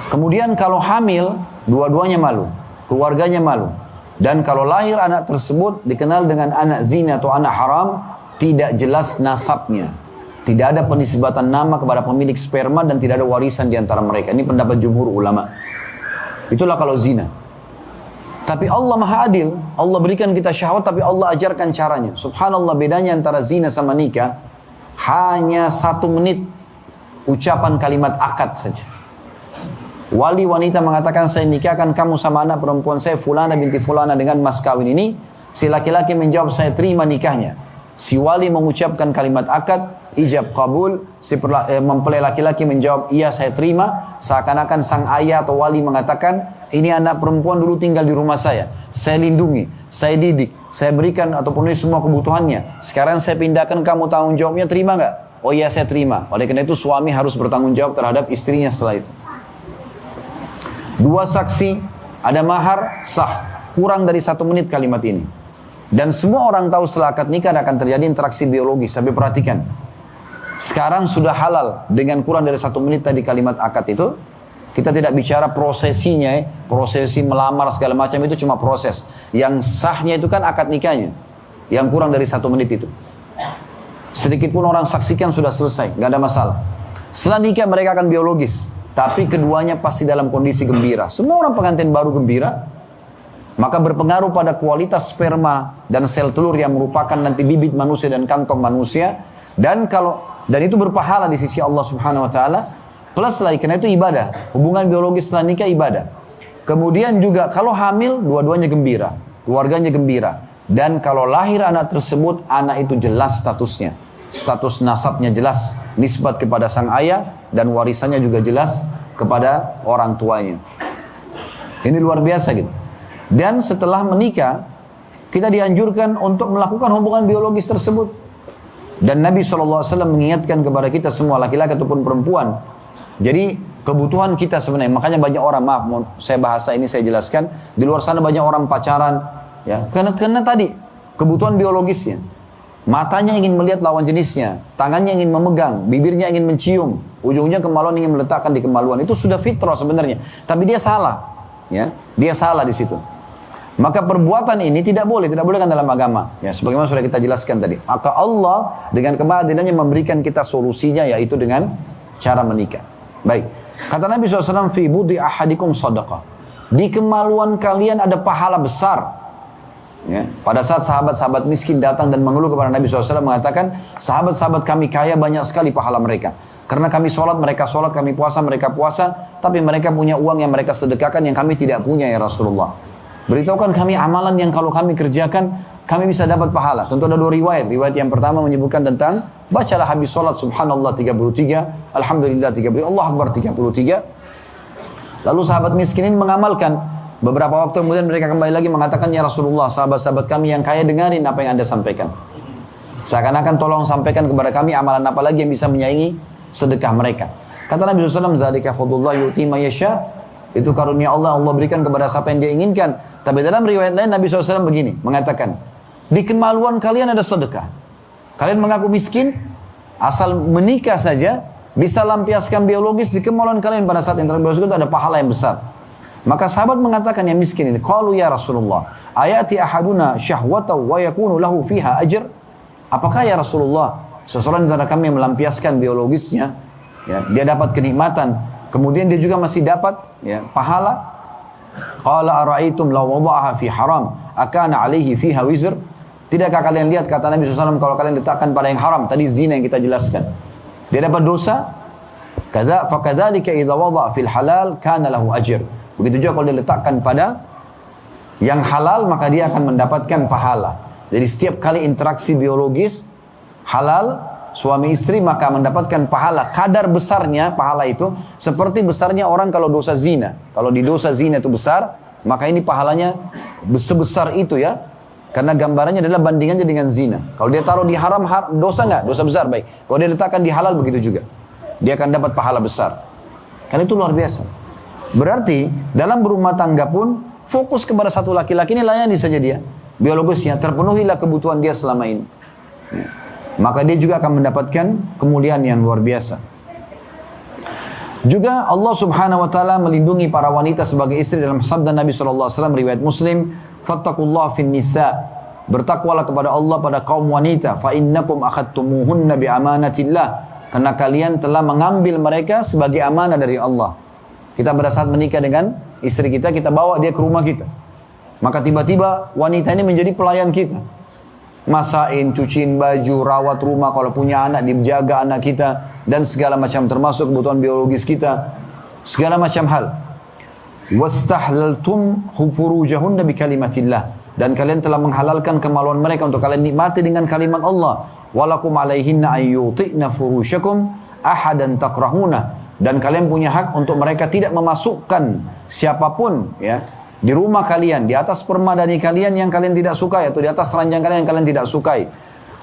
Kemudian kalau hamil, dua-duanya malu, keluarganya malu. Dan kalau lahir anak tersebut dikenal dengan anak zina atau anak haram, tidak jelas nasabnya. Tidak ada penisbatan nama kepada pemilik sperma dan tidak ada warisan di antara mereka. Ini pendapat jumhur ulama. Itulah kalau zina. Tapi Allah Maha Adil. Allah berikan kita syahwat tapi Allah ajarkan caranya. Subhanallah, bedanya antara zina sama nikah hanya 1 menit ucapan kalimat akad saja. Wali wanita mengatakan, saya nikahkan kamu sama anak perempuan saya Fulana binti Fulana dengan mas kawin ini. Si laki-laki menjawab, saya terima nikahnya. Si wali mengucapkan kalimat akad, ijab kabul. Si mempelai laki-laki menjawab, iya saya terima. Seakan-akan sang ayah atau wali mengatakan, ini anak perempuan dulu tinggal di rumah saya lindungi, saya didik, saya berikan atau penuhi semua kebutuhannya. Sekarang saya pindahkan, kamu tanggung jawabnya, terima nggak? Oh iya saya terima. Oleh karena itu suami harus bertanggung jawab terhadap istrinya setelah itu. 2 saksi, ada mahar, sah. Kurang dari 1 menit kalimat ini. Dan semua orang tahu setelah akad nikah akan terjadi interaksi biologis. Tapi perhatikan, sekarang sudah halal dengan kurang dari 1 menit tadi kalimat akad itu. Kita tidak bicara prosesinya, prosesi melamar segala macam itu cuma proses. Yang sahnya itu kan akad nikahnya, yang kurang dari 1 menit itu. Sedikit pun orang saksikan sudah selesai, nggak ada masalah. Setelah nikah mereka akan biologis, tapi keduanya pasti dalam kondisi gembira. Semua orang pengantin baru gembira, maka berpengaruh pada kualitas sperma dan sel telur yang merupakan nanti bibit manusia dan kantong manusia. Dan itu berpahala di sisi Allah Subhanahu Wa Taala. Plus lagi, karena itu ibadah. Hubungan biologis setelah nikah ibadah. Kemudian juga kalau hamil, dua-duanya gembira. Keluarganya gembira. Dan kalau lahir anak tersebut, anak itu jelas statusnya. Status nasabnya jelas. Nisbat kepada sang ayah. Dan warisannya juga jelas kepada orang tuanya. Ini luar biasa gitu. Dan setelah menikah, kita dianjurkan untuk melakukan hubungan biologis tersebut. Dan Nabi SAW mengingatkan kepada kita semua, laki-laki ataupun perempuan. Jadi kebutuhan kita sebenarnya, makanya banyak orang, maaf, saya bahasa ini saya jelaskan, di luar sana banyak orang pacaran, ya, karena tadi kebutuhan biologisnya, matanya ingin melihat lawan jenisnya, tangannya ingin memegang, bibirnya ingin mencium, ujungnya kemaluan ingin meletakkan di kemaluan, itu sudah fitrah sebenarnya, tapi dia salah, ya, dia salah di situ. Maka perbuatan ini tidak boleh kan dalam agama, ya, sebagaimana sudah kita jelaskan tadi. Maka Allah dengan kemahadilannya memberikan kita solusinya, yaitu dengan cara menikah. Baik, kata Nabi SAW, fi budi ahadikum sadaqah. Di kemaluan kalian ada pahala besar. Ya, pada saat sahabat-sahabat miskin datang dan mengeluh kepada Nabi SAW mengatakan, sahabat-sahabat kami kaya banyak sekali pahala mereka. Karena kami sholat, mereka sholat, kami puasa, mereka puasa. Tapi mereka punya uang yang mereka sedekahkan yang kami tidak punya ya Rasulullah. Beritahukan kami amalan yang kalau kami kerjakan, kami bisa dapat pahala. Tentu ada 2 riwayat. Riwayat yang pertama menyebutkan tentang, bacalah habis sholat subhanallah 33, alhamdulillah 33, Allah Akbar 33. Lalu sahabat miskin ini mengamalkan. Beberapa waktu kemudian mereka kembali lagi mengatakan, ya Rasulullah, sahabat-sahabat kami yang kaya dengarin apa yang Anda sampaikan. Seakan-akan tolong sampaikan kepada kami amalan apa lagi yang bisa menyaingi sedekah mereka. Kata Nabi SAW, dzalika fadlullah yu'ti ma yasha. Itu karunia Allah, Allah berikan kepada siapa yang dia inginkan. Tapi dalam riwayat lain Nabi SAW begini, mengatakan, di kemaluan kalian ada sedekah. Kalian mengaku miskin, asal menikah saja, bisa lampiaskan biologis di kemaluan kalian pada saat yang terbiologis itu ada pahala yang besar. Maka sahabat mengatakan yang miskin ini, qalu ya Rasulullah, ayati ahaduna syahwata wa yakunu lahu fiha ajr. Apakah ya Rasulullah, seseorang antara kami yang melampiaskan biologisnya, ya, dia dapat kenikmatan, kemudian dia juga masih dapat, ya, pahala. Qala ara'aitum law wada'aha fi haram akana 'alaihi fiha wizr. Tidakkah kalian lihat, kata Nabi SAW, kalau kalian letakkan pada yang haram, tadi zina yang kita jelaskan, dia dapat dosa. Fakadzalika idza wada'a fil halal kana lahu ajr. Begitu juga kalau dia letakkan pada yang halal, maka dia akan mendapatkan pahala. Jadi setiap kali interaksi biologis halal suami istri, maka mendapatkan pahala. Kadar besarnya pahala itu seperti besarnya orang kalau dosa zina. Kalau di dosa zina itu besar, maka ini pahalanya sebesar itu, ya. Karena gambarannya adalah bandingannya dengan zina. Kalau dia taruh di haram, dosa nggak? Dosa besar, baik. Kalau dia letakkan di halal, begitu juga. Dia akan dapat pahala besar. Karena itu luar biasa. Berarti dalam berumah tangga pun fokus kepada satu laki-laki ini, layani saja dia. Biologisnya, terpenuhilah kebutuhan dia selama ini. Ya. Maka dia juga akan mendapatkan kemuliaan yang luar biasa. Juga Allah Subhanahu wa taala melindungi para wanita sebagai istri dalam sabda Nabi sallallahu alaihi wasallam riwayat Muslim, "Fattaqullaha fin nisa." Bertakwalah kepada Allah pada kaum wanita, fa innakum akhadtumuhunna bi amanatillah. Karena kalian telah mengambil mereka sebagai amanah dari Allah. Kita pada saat menikah dengan istri kita, kita bawa dia ke rumah kita. Maka tiba-tiba wanita ini menjadi pelayan kita. Masain, cuciin baju, rawat rumah, kalau punya anak, dijaga anak kita, dan segala macam termasuk kebutuhan biologis kita, segala macam hal. Wastahlaltum furujahunna bikalimatillah, dan kalian telah menghalalkan kemaluan mereka untuk kalian nikmati dengan kalimat Allah. Walakum alaihinna ayyuti'na furushakum ahadan takrahuna, dan kalian punya hak untuk mereka tidak memasukkan siapapun ya di rumah kalian, di atas permadani kalian yang kalian tidak sukai, atau di atas ranjang kalian yang kalian tidak sukai.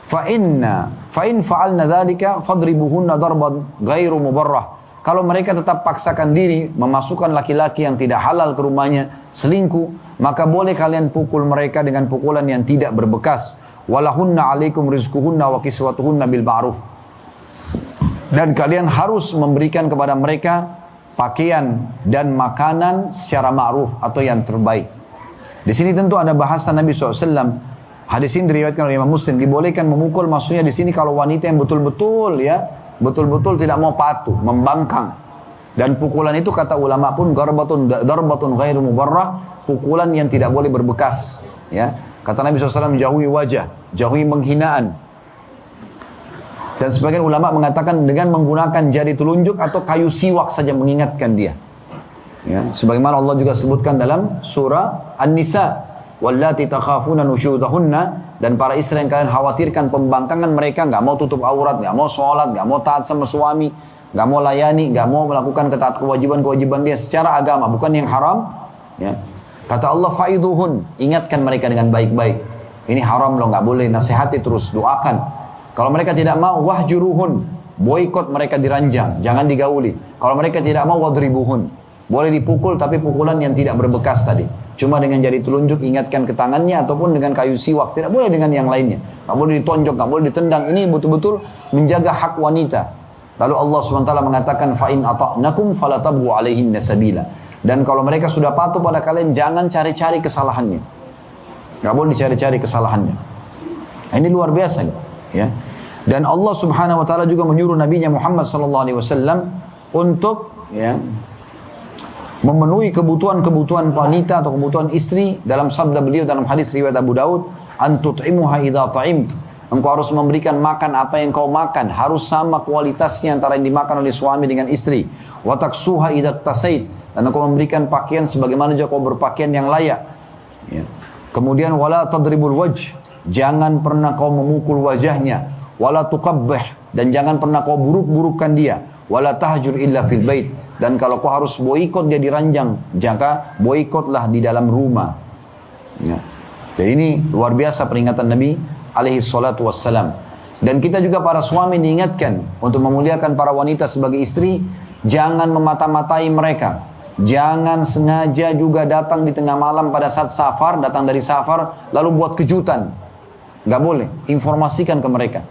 Fa in fa'alna dzalika fadribuhunna darban ghairu mubarrah. Kalau mereka tetap paksakan diri memasukkan laki-laki yang tidak halal ke rumahnya, selingkuh, maka boleh kalian pukul mereka dengan pukulan yang tidak berbekas. Walahunna 'alaikum rizquhunna wa kiswatuhunna bil ma'ruf. Dan kalian harus memberikan kepada mereka pakaian dan makanan secara ma'ruf atau yang terbaik. Di sini tentu ada bahasa Nabi SAW. Hadis ini diriwayatkan oleh Imam Muslim. Dibolehkan memukul, maksudnya di sini kalau wanita yang betul-betul tidak mau patuh, membangkang. Dan pukulan itu kata ulama pun darbatun ghairu mubarrah, pukulan yang tidak boleh berbekas. Ya, kata Nabi SAW, jauhi wajah, jauhi penghinaan. Dan sebagian ulama mengatakan dengan menggunakan jari telunjuk atau kayu siwak saja mengingatkan dia. Ya, sebagaimana Allah juga sebutkan dalam surah An-Nisa, wallati takhafuna nusyudahunna, dan para istri yang kalian khawatirkan pembangkangan mereka, nggak mau tutup aurat, nggak mau sholat, nggak mau taat sama suami, nggak mau layani, nggak mau melakukan kewajiban-kewajiban dia secara agama, bukan yang haram. Ya. Kata Allah, faiduhun, ingatkan mereka dengan baik-baik. Ini haram loh, nggak boleh, nasihati terus, doakan. Kalau mereka tidak mau, wahjuruhun, boikot mereka diranjang, jangan digauli. Kalau mereka tidak mau, wadribuhun, boleh dipukul tapi pukulan yang tidak berbekas tadi. Cuma dengan jari telunjuk ingatkan ke tangannya ataupun dengan kayu siwak, tidak boleh dengan yang lainnya. Nggak boleh ditonjok, nggak boleh ditendang. Ini betul-betul menjaga hak wanita. Lalu Allah SWT mengatakan, fa'in ata'nakum falatabhu alaihinna sabila. Dan kalau mereka sudah patuh pada kalian, jangan cari-cari kesalahannya. Nggak boleh dicari-cari kesalahannya. Ini luar biasa nih. Ya. Dan Allah Subhanahu wa taala juga menyuruh Nabi-Nya Muhammad sallallahu alaihi wasallam untuk ya memenuhi kebutuhan-kebutuhan wanita atau kebutuhan istri dalam sabda beliau dalam hadis riwayat Abu Daud, antut'imuha idza ta'imt. Engkau harus memberikan makan apa yang kau makan, harus sama kualitasnya antara yang dimakan oleh suami dengan istri. Wa taksuha idza tasait, dan engkau memberikan pakaian sebagaimana juga kau berpakaian yang layak. Ya. Kemudian wala tadribul wajh, jangan pernah kau memukul wajahnya, wala tuqabbih, dan jangan pernah kau buruk-burukkan dia, wala tahjur illa fil bait, dan kalau kau harus boikot dia di ranjang, jangan boikotlah di dalam rumah. Ya. Jadi ini luar biasa peringatan Nabi alaihi salatu wassalam. Dan kita juga para suami diingatkan untuk memuliakan para wanita sebagai istri, jangan memata-matai mereka. Jangan sengaja juga datang di tengah malam pada saat safar, datang dari safar lalu buat kejutan. Nggak boleh, informasikan ke mereka.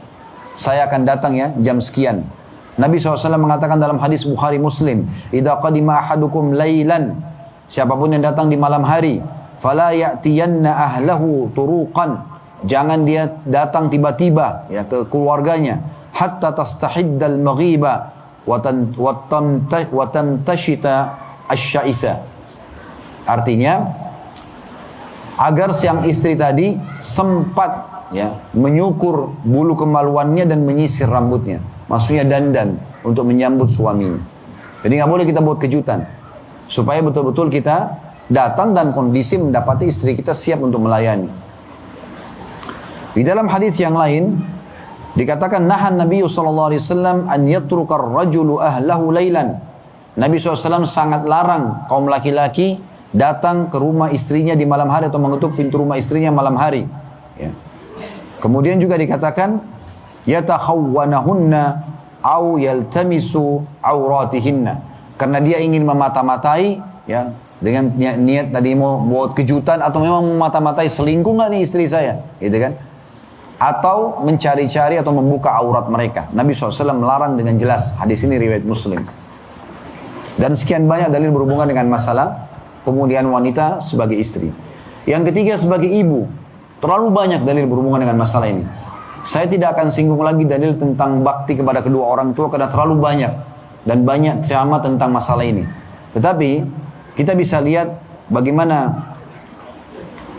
Saya akan datang ya jam sekian. Nabi SAW mengatakan dalam hadis Bukhari Muslim, idza qadima ahadukum lailan, siapapun yang datang di malam hari, fala ya'tiyanna ahlahu turuqan, jangan dia datang tiba-tiba ya ke keluarganya, hatta tastahiddal maghiba wa tamtashita asy-sya'itha. Artinya agar sang istri tadi sempat ya menyukur bulu kemaluannya dan menyisir rambutnya, maksudnya dandan untuk menyambut suaminya. Jadi nggak boleh kita buat kejutan, supaya betul-betul kita datang dan kondisi mendapati istri kita siap untuk melayani. Di dalam hadis yang lain dikatakan nahan Nabi SAW an yatruka ar-rajulu ahlahu lailan. Nabi SAW sangat larang kaum laki-laki datang ke rumah istrinya di malam hari atau mengetuk pintu rumah istrinya malam hari. Ya. Kemudian juga dikatakan yatakhawwanahunna au yaltamisu auratihinna, karena dia ingin memata-matai ya dengan niat tadi mau buat kejutan atau memang memata-matai selingkuh nggak nih istri saya, gitu kan? atau mencari-cari atau membuka aurat mereka. Nabi SAW melarang dengan jelas. Hadis ini riwayat Muslim. Dan sekian banyak dalil berhubungan dengan masalah pemulihan wanita sebagai istri. Yang ketiga sebagai ibu. Terlalu banyak dalil berhubungan dengan masalah ini. Saya tidak akan singgung lagi dalil tentang bakti kepada kedua orang tua karena terlalu banyak. Dan banyak ceramah tentang masalah ini. Tetapi kita bisa lihat bagaimana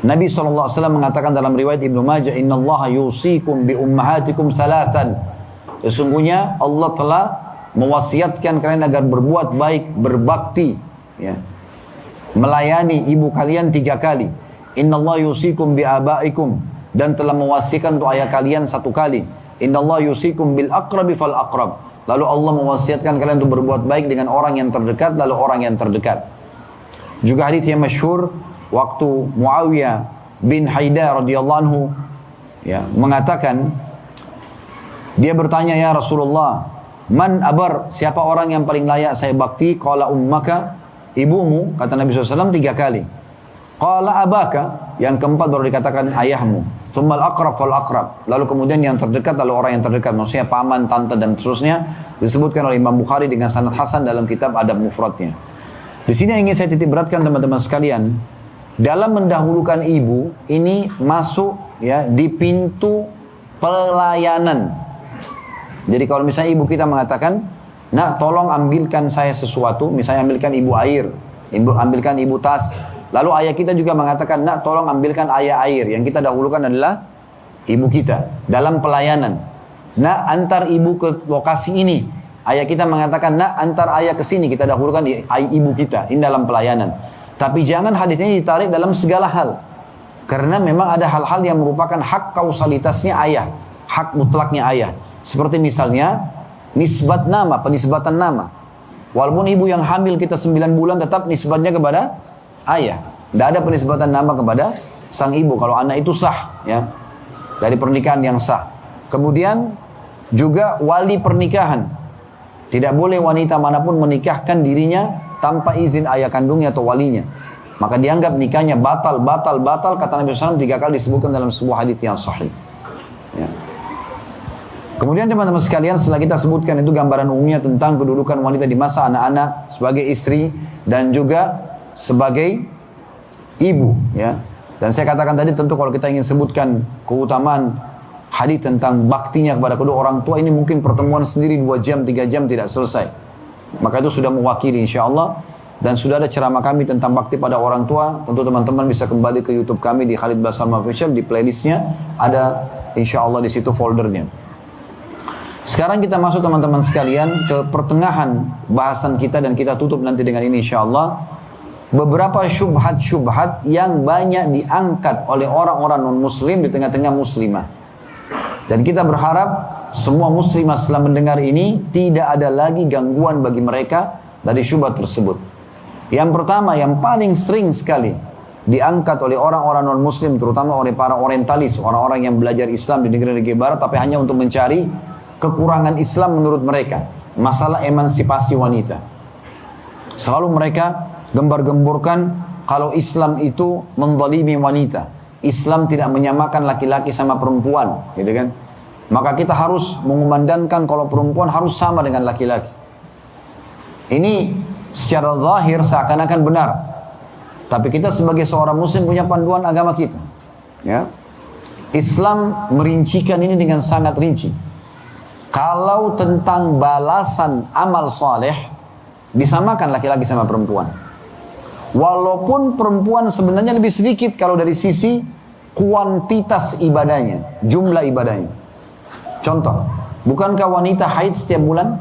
Nabi SAW mengatakan dalam riwayat Ibnu Majah, Inna Allah yusikum bi ummahatikum thalathan. Sesungguhnya Allah telah mewasiatkan kalian agar berbuat baik, berbakti, ya, melayani ibu kalian 3 kali. Inna Allah yusikum bi abaikum, dan telah mewasiatkan untuk ayah kalian 1 kali. Inna Allah yusikum bil aqrabi fal aqrab. Lalu Allah mewasiatkan kalian untuk berbuat baik dengan orang yang terdekat, lalu orang yang terdekat. Juga hadits yang masyhur waktu Muawiyah bin Haidar radhiyallahu anhu, ya, mengatakan, dia bertanya, ya Rasulullah, man abar, siapa orang yang paling layak saya bakti? Qala ummaka, ibumu, kata Nabi SAW 3 kali. Qala abaka, yang keempat baru dikatakan ayahmu. Tsummal aqrab fal aqrab, lalu kemudian yang terdekat lalu orang yang terdekat, maksudnya paman, tante dan seterusnya. Disebutkan oleh Imam Bukhari dengan sanad hasan dalam kitab Adab Mufradnya. Di sini yang ingin saya titik beratkan teman-teman sekalian, dalam mendahulukan ibu ini masuk, ya, di pintu pelayanan. Jadi kalau misalnya ibu kita mengatakan, nak tolong ambilkan saya sesuatu, misalnya ambilkan ibu air, ambilkan ibu tas. Lalu ayah kita juga mengatakan, nak tolong ambilkan ayah air. Yang kita dahulukan adalah ibu kita dalam pelayanan. Nak antar ibu ke lokasi ini. Ayah kita mengatakan, nak antar ayah ke sini. Kita dahulukan ibu kita. Ini dalam pelayanan. Tapi jangan hadis ini ditarik dalam segala hal. Karena memang ada hal-hal yang merupakan hak kausalitasnya ayah. Hak mutlaknya ayah. Seperti misalnya, nisbat nama, penisbatan nama. Walaupun ibu yang hamil kita 9 bulan tetap nisbatnya kepada ayah. Tidak ada penisbatan nama kepada sang ibu. Kalau anak itu sah, ya, dari pernikahan yang sah. Kemudian juga wali pernikahan. Tidak boleh wanita manapun menikahkan dirinya tanpa izin ayah kandungnya atau walinya. Maka dianggap nikahnya batal, kata Nabi SAW 3 kali disebutkan dalam sebuah hadits yang sahih. Ya. Kemudian teman-teman sekalian, setelah kita sebutkan itu gambaran umumnya tentang kedudukan wanita di masa anak-anak sebagai istri dan juga sebagai ibu, ya. Dan saya katakan tadi, tentu kalau kita ingin sebutkan keutamaan hadis tentang baktinya kepada kedua orang tua, ini mungkin pertemuan sendiri 2 jam, 3 jam tidak selesai. Maka itu sudah mewakili insyaAllah. Dan sudah ada ceramah kami tentang bakti pada orang tua. Tentu teman-teman bisa kembali ke YouTube kami di Khalid Basalamah Official, di playlistnya ada insyaAllah di situ foldernya. Sekarang kita masuk teman-teman sekalian ke pertengahan bahasan kita, dan kita tutup nanti dengan ini insyaAllah. Beberapa syubhat-syubhat yang banyak diangkat oleh orang-orang non-muslim di tengah-tengah muslimah. Dan kita berharap semua muslimah setelah mendengar ini tidak ada lagi gangguan bagi mereka dari syubhat tersebut. Yang pertama, yang paling sering sekali diangkat oleh orang-orang non-muslim, terutama oleh para orientalis, orang-orang yang belajar Islam di negeri-negeri barat, tapi hanya untuk mencari kekurangan Islam menurut mereka. Masalah emansipasi wanita. Selalu mereka gembar-gemburkan kalau Islam itu menzalimi wanita. Islam tidak menyamakan laki-laki sama perempuan, gitu kan? Maka kita harus mengumandangkan kalau perempuan harus sama dengan laki-laki. Ini secara zahir seakan-akan benar. Tapi kita sebagai seorang muslim punya panduan agama kita, ya. Islam merincikan ini dengan sangat rinci. Kalau tentang balasan amal soleh, disamakan laki-laki sama perempuan. Walaupun perempuan sebenarnya lebih sedikit kalau dari sisi kuantitas ibadahnya, jumlah ibadahnya. Contoh, bukankah wanita haid setiap bulan?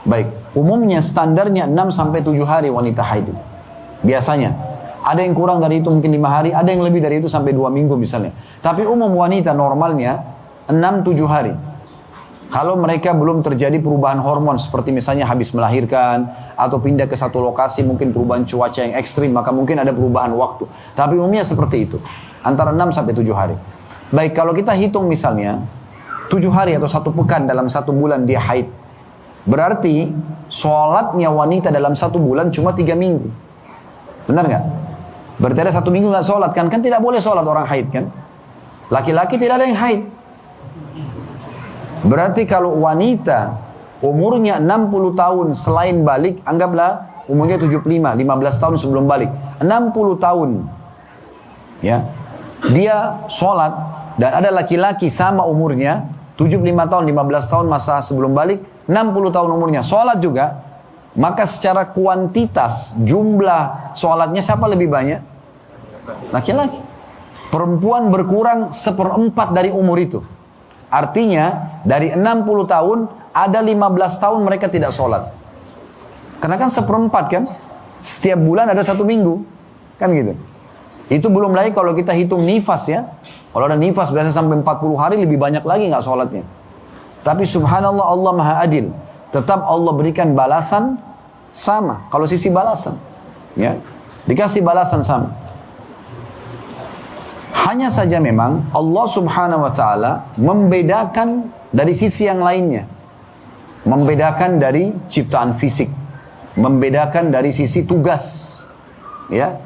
Baik, umumnya standarnya 6-7 hari wanita haid itu. Biasanya. Ada yang kurang dari itu mungkin 5 hari, ada yang lebih dari itu sampai 2 minggu misalnya. Tapi umum wanita normalnya 6-7 hari. Kalau mereka belum terjadi perubahan hormon seperti misalnya habis melahirkan atau pindah ke satu lokasi, mungkin perubahan cuaca yang ekstrim, maka mungkin ada perubahan waktu. Tapi umumnya seperti itu, antara 6-7 hari. Baik, kalau kita hitung misalnya 7 hari atau 1 pekan dalam 1 bulan dia haid, berarti sholatnya wanita dalam 1 bulan cuma 3 minggu. Benar nggak? Berarti ada 1 minggu nggak sholat kan? Kan tidak boleh sholat orang haid kan? Laki-laki tidak ada yang haid. Berarti kalau wanita umurnya 60 tahun selain balik, anggaplah umurnya 75, 15 tahun sebelum balik, 60 tahun. Ya. Dia sholat dan ada laki-laki sama umurnya, 75 tahun, 15 tahun masa sebelum balik, 60 tahun umurnya, sholat juga. Maka secara kuantitas, jumlah sholatnya siapa lebih banyak? Laki-laki. Perempuan berkurang 1/4 dari umur itu. Artinya, dari 60 tahun, ada 15 tahun mereka tidak sholat. Karena kan 1/4 kan? Setiap bulan ada 1 minggu. Kan gitu. Itu belum lagi kalau kita hitung nifas ya. Kalau ada nifas biasa sampai 40 hari lebih banyak lagi nggak sholatnya. Tapi subhanallah Allah maha adil. Tetap Allah berikan balasan sama. Kalau sisi balasan. Ya. Dikasih balasan sama. Hanya saja memang Allah subhanahu wa ta'ala membedakan dari sisi yang lainnya. Membedakan dari ciptaan fisik. Membedakan dari sisi tugas. Ya.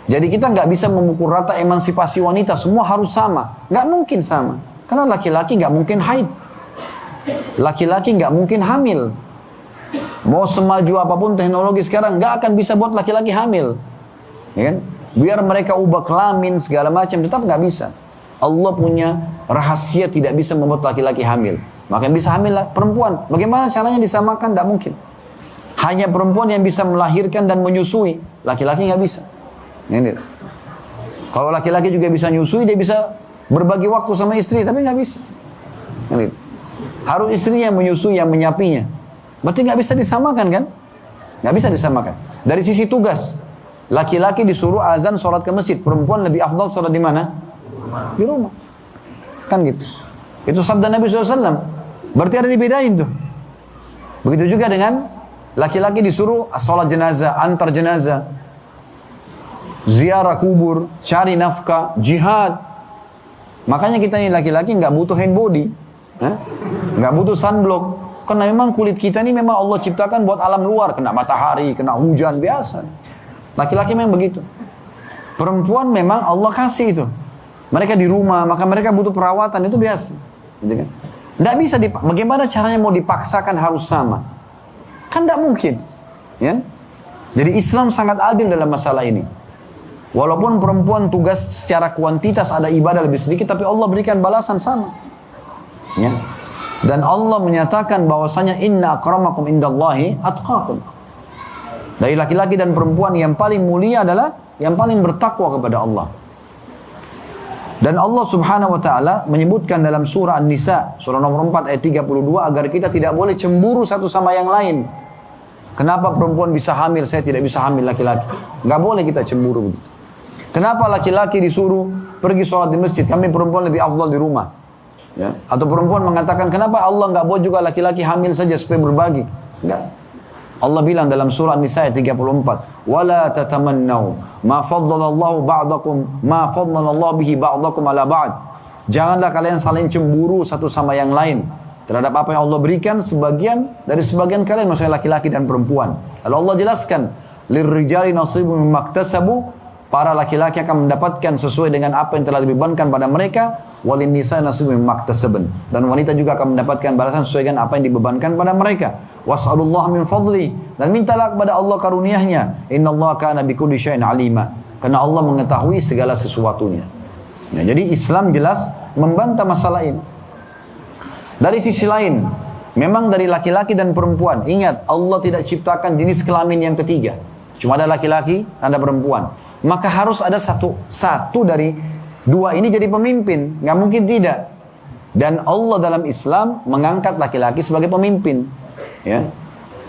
Jadi kita nggak bisa memukul rata emansipasi wanita, semua harus sama. Nggak mungkin sama. Karena laki-laki nggak mungkin haid. Laki-laki nggak mungkin hamil. Mau semaju apapun teknologi sekarang, nggak akan bisa buat laki-laki hamil. Ya kan? Biar mereka ubah kelamin, segala macam, tetap nggak bisa. Allah punya rahasia tidak bisa membuat laki-laki hamil. Maka yang bisa hamil lah perempuan. Bagaimana caranya disamakan? Nggak mungkin. Hanya perempuan yang bisa melahirkan dan menyusui. Laki-laki nggak bisa. Ini. Kalau laki-laki juga bisa nyusui, dia bisa berbagi waktu sama istri, tapi nggak bisa. Ini. Harus istri yang menyusui, yang menyapinya. Berarti nggak bisa disamakan kan? Nggak bisa disamakan. Dari sisi tugas, laki-laki disuruh azan sholat ke masjid, perempuan lebih afdal sholat di mana? Di rumah. Kan gitu. Itu sabda Nabi SAW. Berarti ada dibedain tuh. Begitu juga dengan laki-laki disuruh sholat jenazah, antar jenazah, ziarah kubur, cari nafkah, jihad. Makanya kita ini laki-laki nggak butuh hand body, nggak butuh sunblock. Karena memang kulit kita ini memang Allah ciptakan buat alam luar, kena matahari, kena hujan biasa. Laki-laki memang begitu. Perempuan memang Allah kasih itu. Mereka di rumah, maka mereka butuh perawatan, itu biasa. Gitu kan? Nggak bisa bagaimana caranya mau dipaksakan harus sama? Kan nggak mungkin. Ya? Jadi Islam sangat adil dalam masalah ini. Walaupun perempuan tugas secara kuantitas ada ibadah lebih sedikit, tapi Allah berikan balasan sama. Ya. Dan Allah menyatakan bahwasanya inna akramakum indallahi atqakum. Dari laki-laki dan perempuan yang paling mulia adalah yang paling bertakwa kepada Allah. Dan Allah subhanahu wa ta'ala menyebutkan dalam surah An-Nisa, surah nomor 4 ayat 32, agar kita tidak boleh cemburu satu sama yang lain. Kenapa perempuan bisa hamil, saya tidak bisa hamil laki-laki? Nggak boleh kita cemburu begitu. Kenapa laki-laki disuruh pergi sholat di masjid, kami perempuan lebih afdal di rumah? Ya. Atau perempuan mengatakan, kenapa Allah nggak boleh juga laki-laki hamil saja supaya berbagi? Enggak. Allah bilang dalam surah An-Nisa 34, "Wala tatamannau ma faddalallahu ba'dakum ma faddalallahu bihi ba'dakum ala ba'd." Janganlah kalian saling cemburu satu sama yang lain terhadap apa yang Allah berikan dari sebagian kalian, maksudnya laki-laki dan perempuan. Lalu Allah jelaskan, "Lirrijali nasibun mimma iktasabu." Para laki-laki akan mendapatkan sesuai dengan apa yang telah dibebankan pada mereka, walin nisa nasibun mimma iktasaban. Dan wanita juga akan mendapatkan balasan sesuai dengan apa yang dibebankan pada mereka. Was'alullah min fadli, dan mintalah kepada Allah karunia-Nya. Innallaha kana bikulli syai'in alima. Karena Allah mengetahui segala sesuatunya. Nah, jadi Islam jelas membantah masalah ini. Dari sisi lain, memang dari laki-laki dan perempuan, ingat Allah tidak ciptakan jenis kelamin yang ketiga. Cuma ada laki-laki, ada perempuan. Maka harus ada satu dari dua ini jadi pemimpin. Nggak mungkin tidak. Dan Allah dalam Islam mengangkat laki-laki sebagai pemimpin. Ya.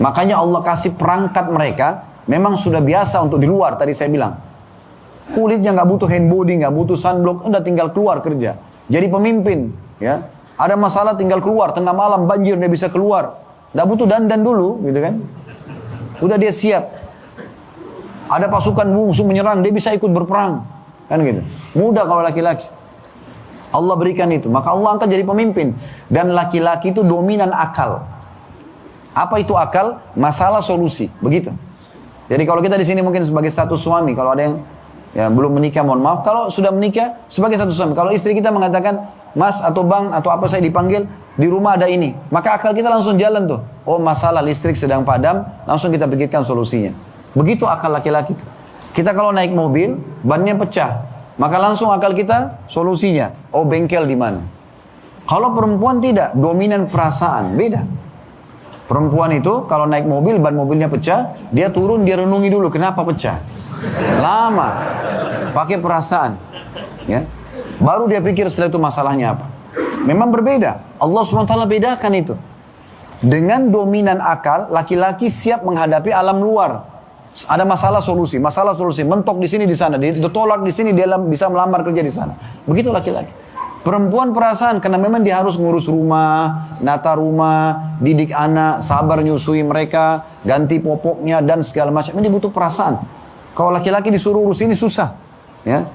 Makanya Allah kasih perangkat mereka memang sudah biasa untuk di luar. Tadi saya bilang, kulitnya nggak butuh hand body, nggak butuh sunblock, udah tinggal keluar kerja. Jadi pemimpin. Ya. Ada masalah tinggal keluar, tengah malam banjir dia bisa keluar. Nggak butuh dandan dulu, gitu kan? Udah dia siap. Ada pasukan musuh menyerang, dia bisa ikut berperang. Kan gitu. Mudah kalau laki-laki. Allah berikan itu. Maka Allah angkat jadi pemimpin. Dan laki-laki itu dominan akal. Apa itu akal? Masalah solusi. Begitu. Jadi kalau kita di sini mungkin sebagai satu suami, kalau ada yang belum menikah, mohon maaf. Kalau sudah menikah, sebagai satu suami. Kalau istri kita mengatakan, Mas atau Bang atau apa saya dipanggil, di rumah ada ini. Maka akal kita langsung jalan tuh. Oh, masalah listrik sedang padam, langsung kita pikirkan solusinya. Begitu akal laki-laki tuh. Kita kalau naik mobil, bannya pecah, maka langsung akal kita solusinya. Oh, bengkel di mana? Kalau perempuan tidak, dominan perasaan, beda. Perempuan itu kalau naik mobil, ban mobilnya pecah, dia turun, dia renungi dulu kenapa pecah. Lama, pakai perasaan, ya. Baru dia pikir setelah itu masalahnya apa. Memang berbeda. Allah SWT bedakan itu. Dengan dominan akal, laki-laki siap menghadapi alam luar. Ada masalah solusi, mentok di sini di sana, ditolak di sini, dia bisa melamar kerja di sana. Begitu laki-laki. Perempuan perasaan, karena memang dia harus ngurus rumah, nata rumah, didik anak, sabar nyusui mereka, ganti popoknya dan segala macam. Ini butuh perasaan. Kalau laki-laki disuruh urus ini susah, ya.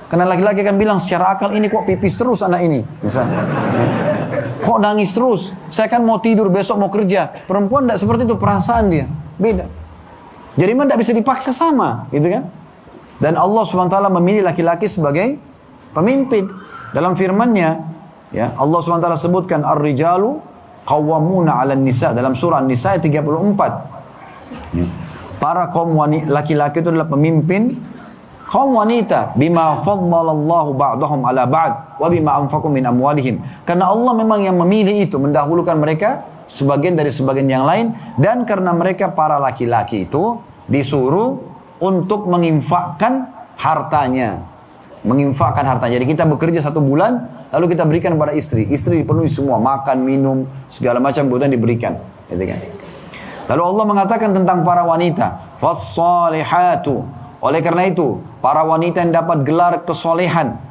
Karena laki-laki kan bilang secara akal, ini kok pipis terus anak ini, misalnya. Kok nangis terus? Saya kan mau tidur, besok mau kerja. Perempuan tidak seperti itu, perasaan dia beda. Jadi memang tidak bisa dipaksa sama, gitu kan? Dan Allah SWT memilih laki-laki sebagai pemimpin. Dalam firman-Nya, ya, Allah SWT sebutkan ar-rijalu qawwamuna 'alan nisa dalam surah An-Nisa 34. Ya. Para kaum laki-laki itu adalah pemimpin kaum wanita bima faddalallahu ba'dahum 'ala ba'd wa bima anfaqu min amwalihim. Karena Allah memang yang memilih itu, mendahulukan mereka sebagian dari sebagian yang lain, dan karena mereka para laki-laki itu disuruh untuk menginfakkan hartanya. Menginfakkan hartanya. Jadi kita bekerja 1 bulan, lalu kita berikan kepada istri. Istri dipenuhi semua, makan, minum, segala macam kebutuhan diberikan. Gitu kan? Lalu Allah mengatakan tentang para wanita, fas-salihatu. Oleh karena itu, para wanita yang dapat gelar kesolehan,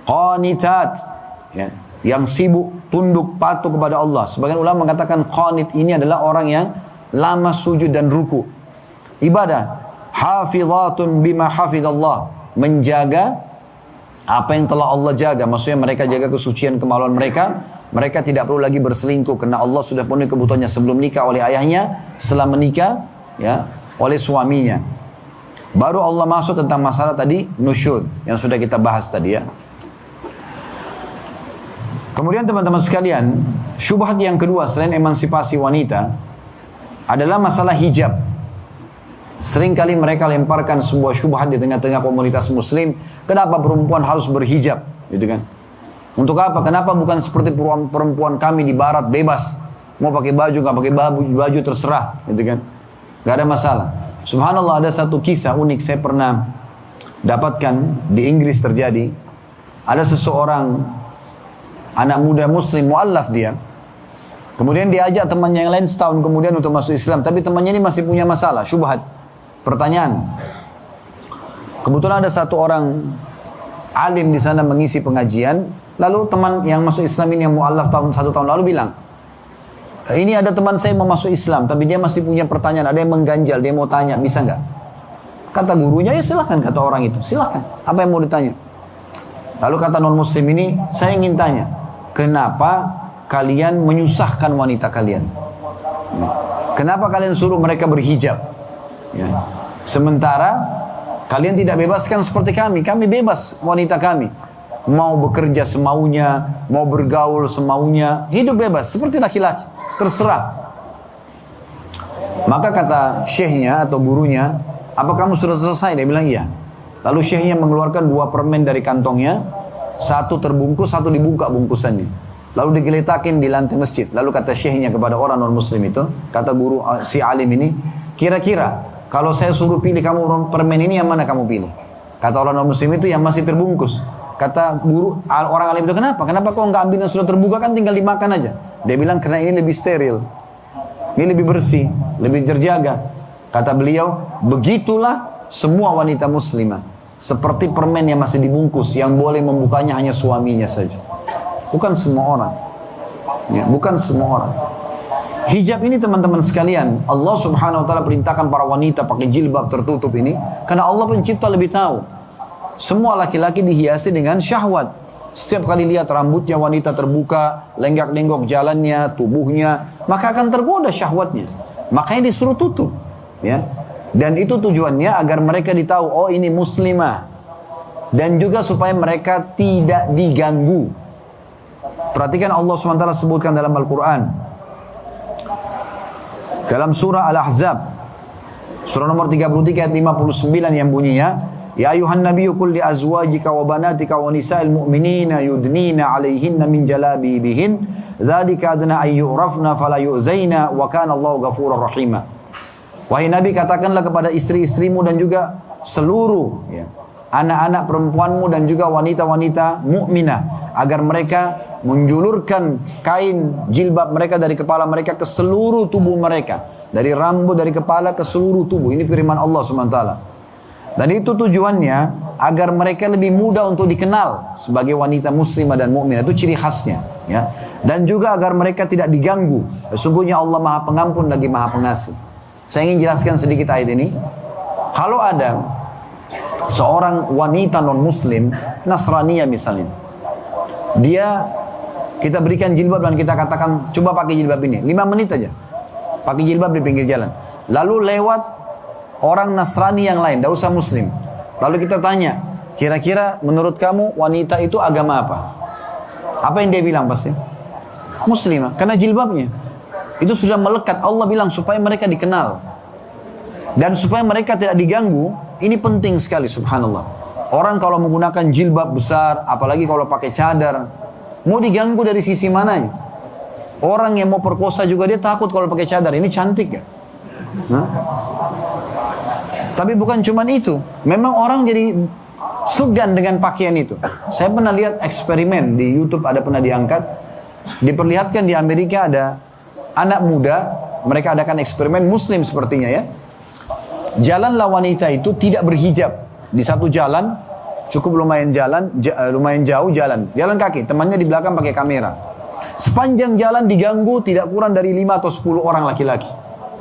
qanitat, ya, yang sibuk tunduk patuh kepada Allah. Sebagian ulama mengatakan qanit ini adalah orang yang lama sujud dan ruku. Ibadah. Hafizatun bima hafizallah. Menjaga apa yang telah Allah jaga. Maksudnya mereka jaga kesucian kemaluan mereka. Mereka tidak perlu lagi berselingkuh karena Allah sudah penuhi kebutuhannya sebelum nikah oleh ayahnya, setelah menikah ya oleh suaminya. Baru Allah masuk tentang masalah tadi nusyud yang sudah kita bahas tadi ya. Kemudian teman-teman sekalian, syubhat yang kedua selain emansipasi wanita adalah masalah hijab. Sering kali mereka lemparkan sebuah syubhat di tengah-tengah komunitas muslim, kenapa perempuan harus berhijab, gitu kan? Untuk apa? Kenapa bukan seperti perempuan kami di barat bebas, mau pakai baju nggak pakai baju terserah, gitu kan? Gak ada masalah. Subhanallah, ada satu kisah unik saya pernah dapatkan di Inggris terjadi. Ada seseorang anak muda muslim, mu'allaf dia. Kemudian diajak temannya yang lain setahun kemudian untuk masuk Islam. Tapi temannya ini masih punya masalah, syubhat. Pertanyaan. Kebetulan ada satu orang alim di sana mengisi pengajian. Lalu teman yang masuk Islam ini yang mu'allaf 1 tahun lalu bilang, ini ada teman saya mau masuk Islam, tapi dia masih punya pertanyaan. Ada yang mengganjal, dia mau tanya, bisa nggak? Kata gurunya, ya silakan, kata orang itu. Silakan, apa yang mau ditanya? Lalu kata non-muslim ini, saya ingin tanya, kenapa kalian menyusahkan wanita kalian? Kenapa kalian suruh mereka berhijab? Ya. Sementara kalian tidak bebaskan seperti kami bebas wanita kami. Mau bekerja semaunya, mau bergaul semaunya, hidup bebas seperti laki-laki, terserah. Maka kata syekhnya atau gurunya, apa kamu sudah selesai? Dia bilang iya. Lalu syekhnya mengeluarkan 2 permen dari kantongnya, 1 terbungkus, 1 dibuka bungkusannya. Lalu digeletakin di lantai masjid. Lalu kata syekhnya kepada orang non-muslim itu, kata guru si alim ini, kira-kira kalau saya suruh pilih kamu permen ini, yang mana kamu pilih? Kata orang non-muslim itu, yang masih terbungkus. Kata guru, orang alim itu, kenapa? Kenapa kau nggak ambil yang sudah terbuka, kan tinggal dimakan aja? Dia bilang, karena ini lebih steril. Ini lebih bersih, lebih terjaga. Kata beliau, begitulah semua wanita muslimah. Seperti permen yang masih dibungkus, yang boleh membukanya hanya suaminya saja. Bukan semua orang. Ya, bukan semua orang. Hijab ini teman-teman sekalian, Allah Subhanahu wa taala perintahkan para wanita pakai jilbab tertutup ini karena Allah pencipta lebih tahu. Semua laki-laki dihiasi dengan syahwat. Setiap kali lihat rambutnya wanita terbuka, lenggak-lenggok jalannya, tubuhnya, maka akan tergoda syahwatnya. Makanya disuruh tutup, ya. Dan itu tujuannya agar mereka ditahu, oh ini muslimah. Dan juga supaya mereka tidak diganggu. Perhatikan Allah SWT sebutkan dalam Al-Quran. Dalam surah Al-Ahzab. Surah nomor 33 ayat 59 yang bunyinya. Ya ayuhan nabiyyu qul li azwajika wa banatika wa nisa'il mu'minina yudnina 'alaihinna min jalabibihin dzalika adna ay yu'rafna fala yu'zaina wa kana Allahu ghafurur rahima. Wahai Nabi, katakanlah kepada istri-istrimu dan juga seluruh anak-anak perempuanmu dan juga wanita-wanita mukminah agar mereka menjulurkan kain jilbab mereka dari kepala mereka ke seluruh tubuh mereka, dari rambut dari kepala ke seluruh tubuh. Ini firman Allah SWT. Dan itu tujuannya agar mereka lebih mudah untuk dikenal sebagai wanita muslimah dan mukminah. Itu ciri khasnya, ya. Dan juga agar mereka tidak diganggu. Sesungguhnya Allah Maha Pengampun lagi Maha Pengasih. Saya ingin jelaskan sedikit ayat ini. Kalau ada seorang wanita non-muslim, Nasraniyah misalnya, kita berikan jilbab dan kita katakan, coba pakai jilbab ini, 5 menit aja, pakai jilbab di pinggir jalan. Lalu lewat orang Nasrani yang lain, tidak usah muslim. Lalu kita tanya, kira-kira menurut kamu wanita itu agama apa? Apa yang dia bilang pasti? Muslimah, karena jilbabnya. Itu sudah melekat. Allah bilang supaya mereka dikenal. Dan supaya mereka tidak diganggu, ini penting sekali, subhanallah. Orang kalau menggunakan jilbab besar, apalagi kalau pakai cadar, mau diganggu dari sisi mananya? Orang yang mau perkosa juga dia takut kalau pakai cadar. Ini cantik ya? Tapi bukan cuma itu. Memang orang jadi segan dengan pakaian itu. Saya pernah lihat eksperimen di YouTube, ada pernah diangkat. Diperlihatkan di Amerika ada anak muda, mereka adakan eksperimen muslim sepertinya ya. Jalanlah wanita itu tidak berhijab. Di satu jalan, cukup lumayan jauh jalan kaki. Temannya di belakang pakai kamera. Sepanjang jalan diganggu tidak kurang dari 5 atau 10 orang laki-laki.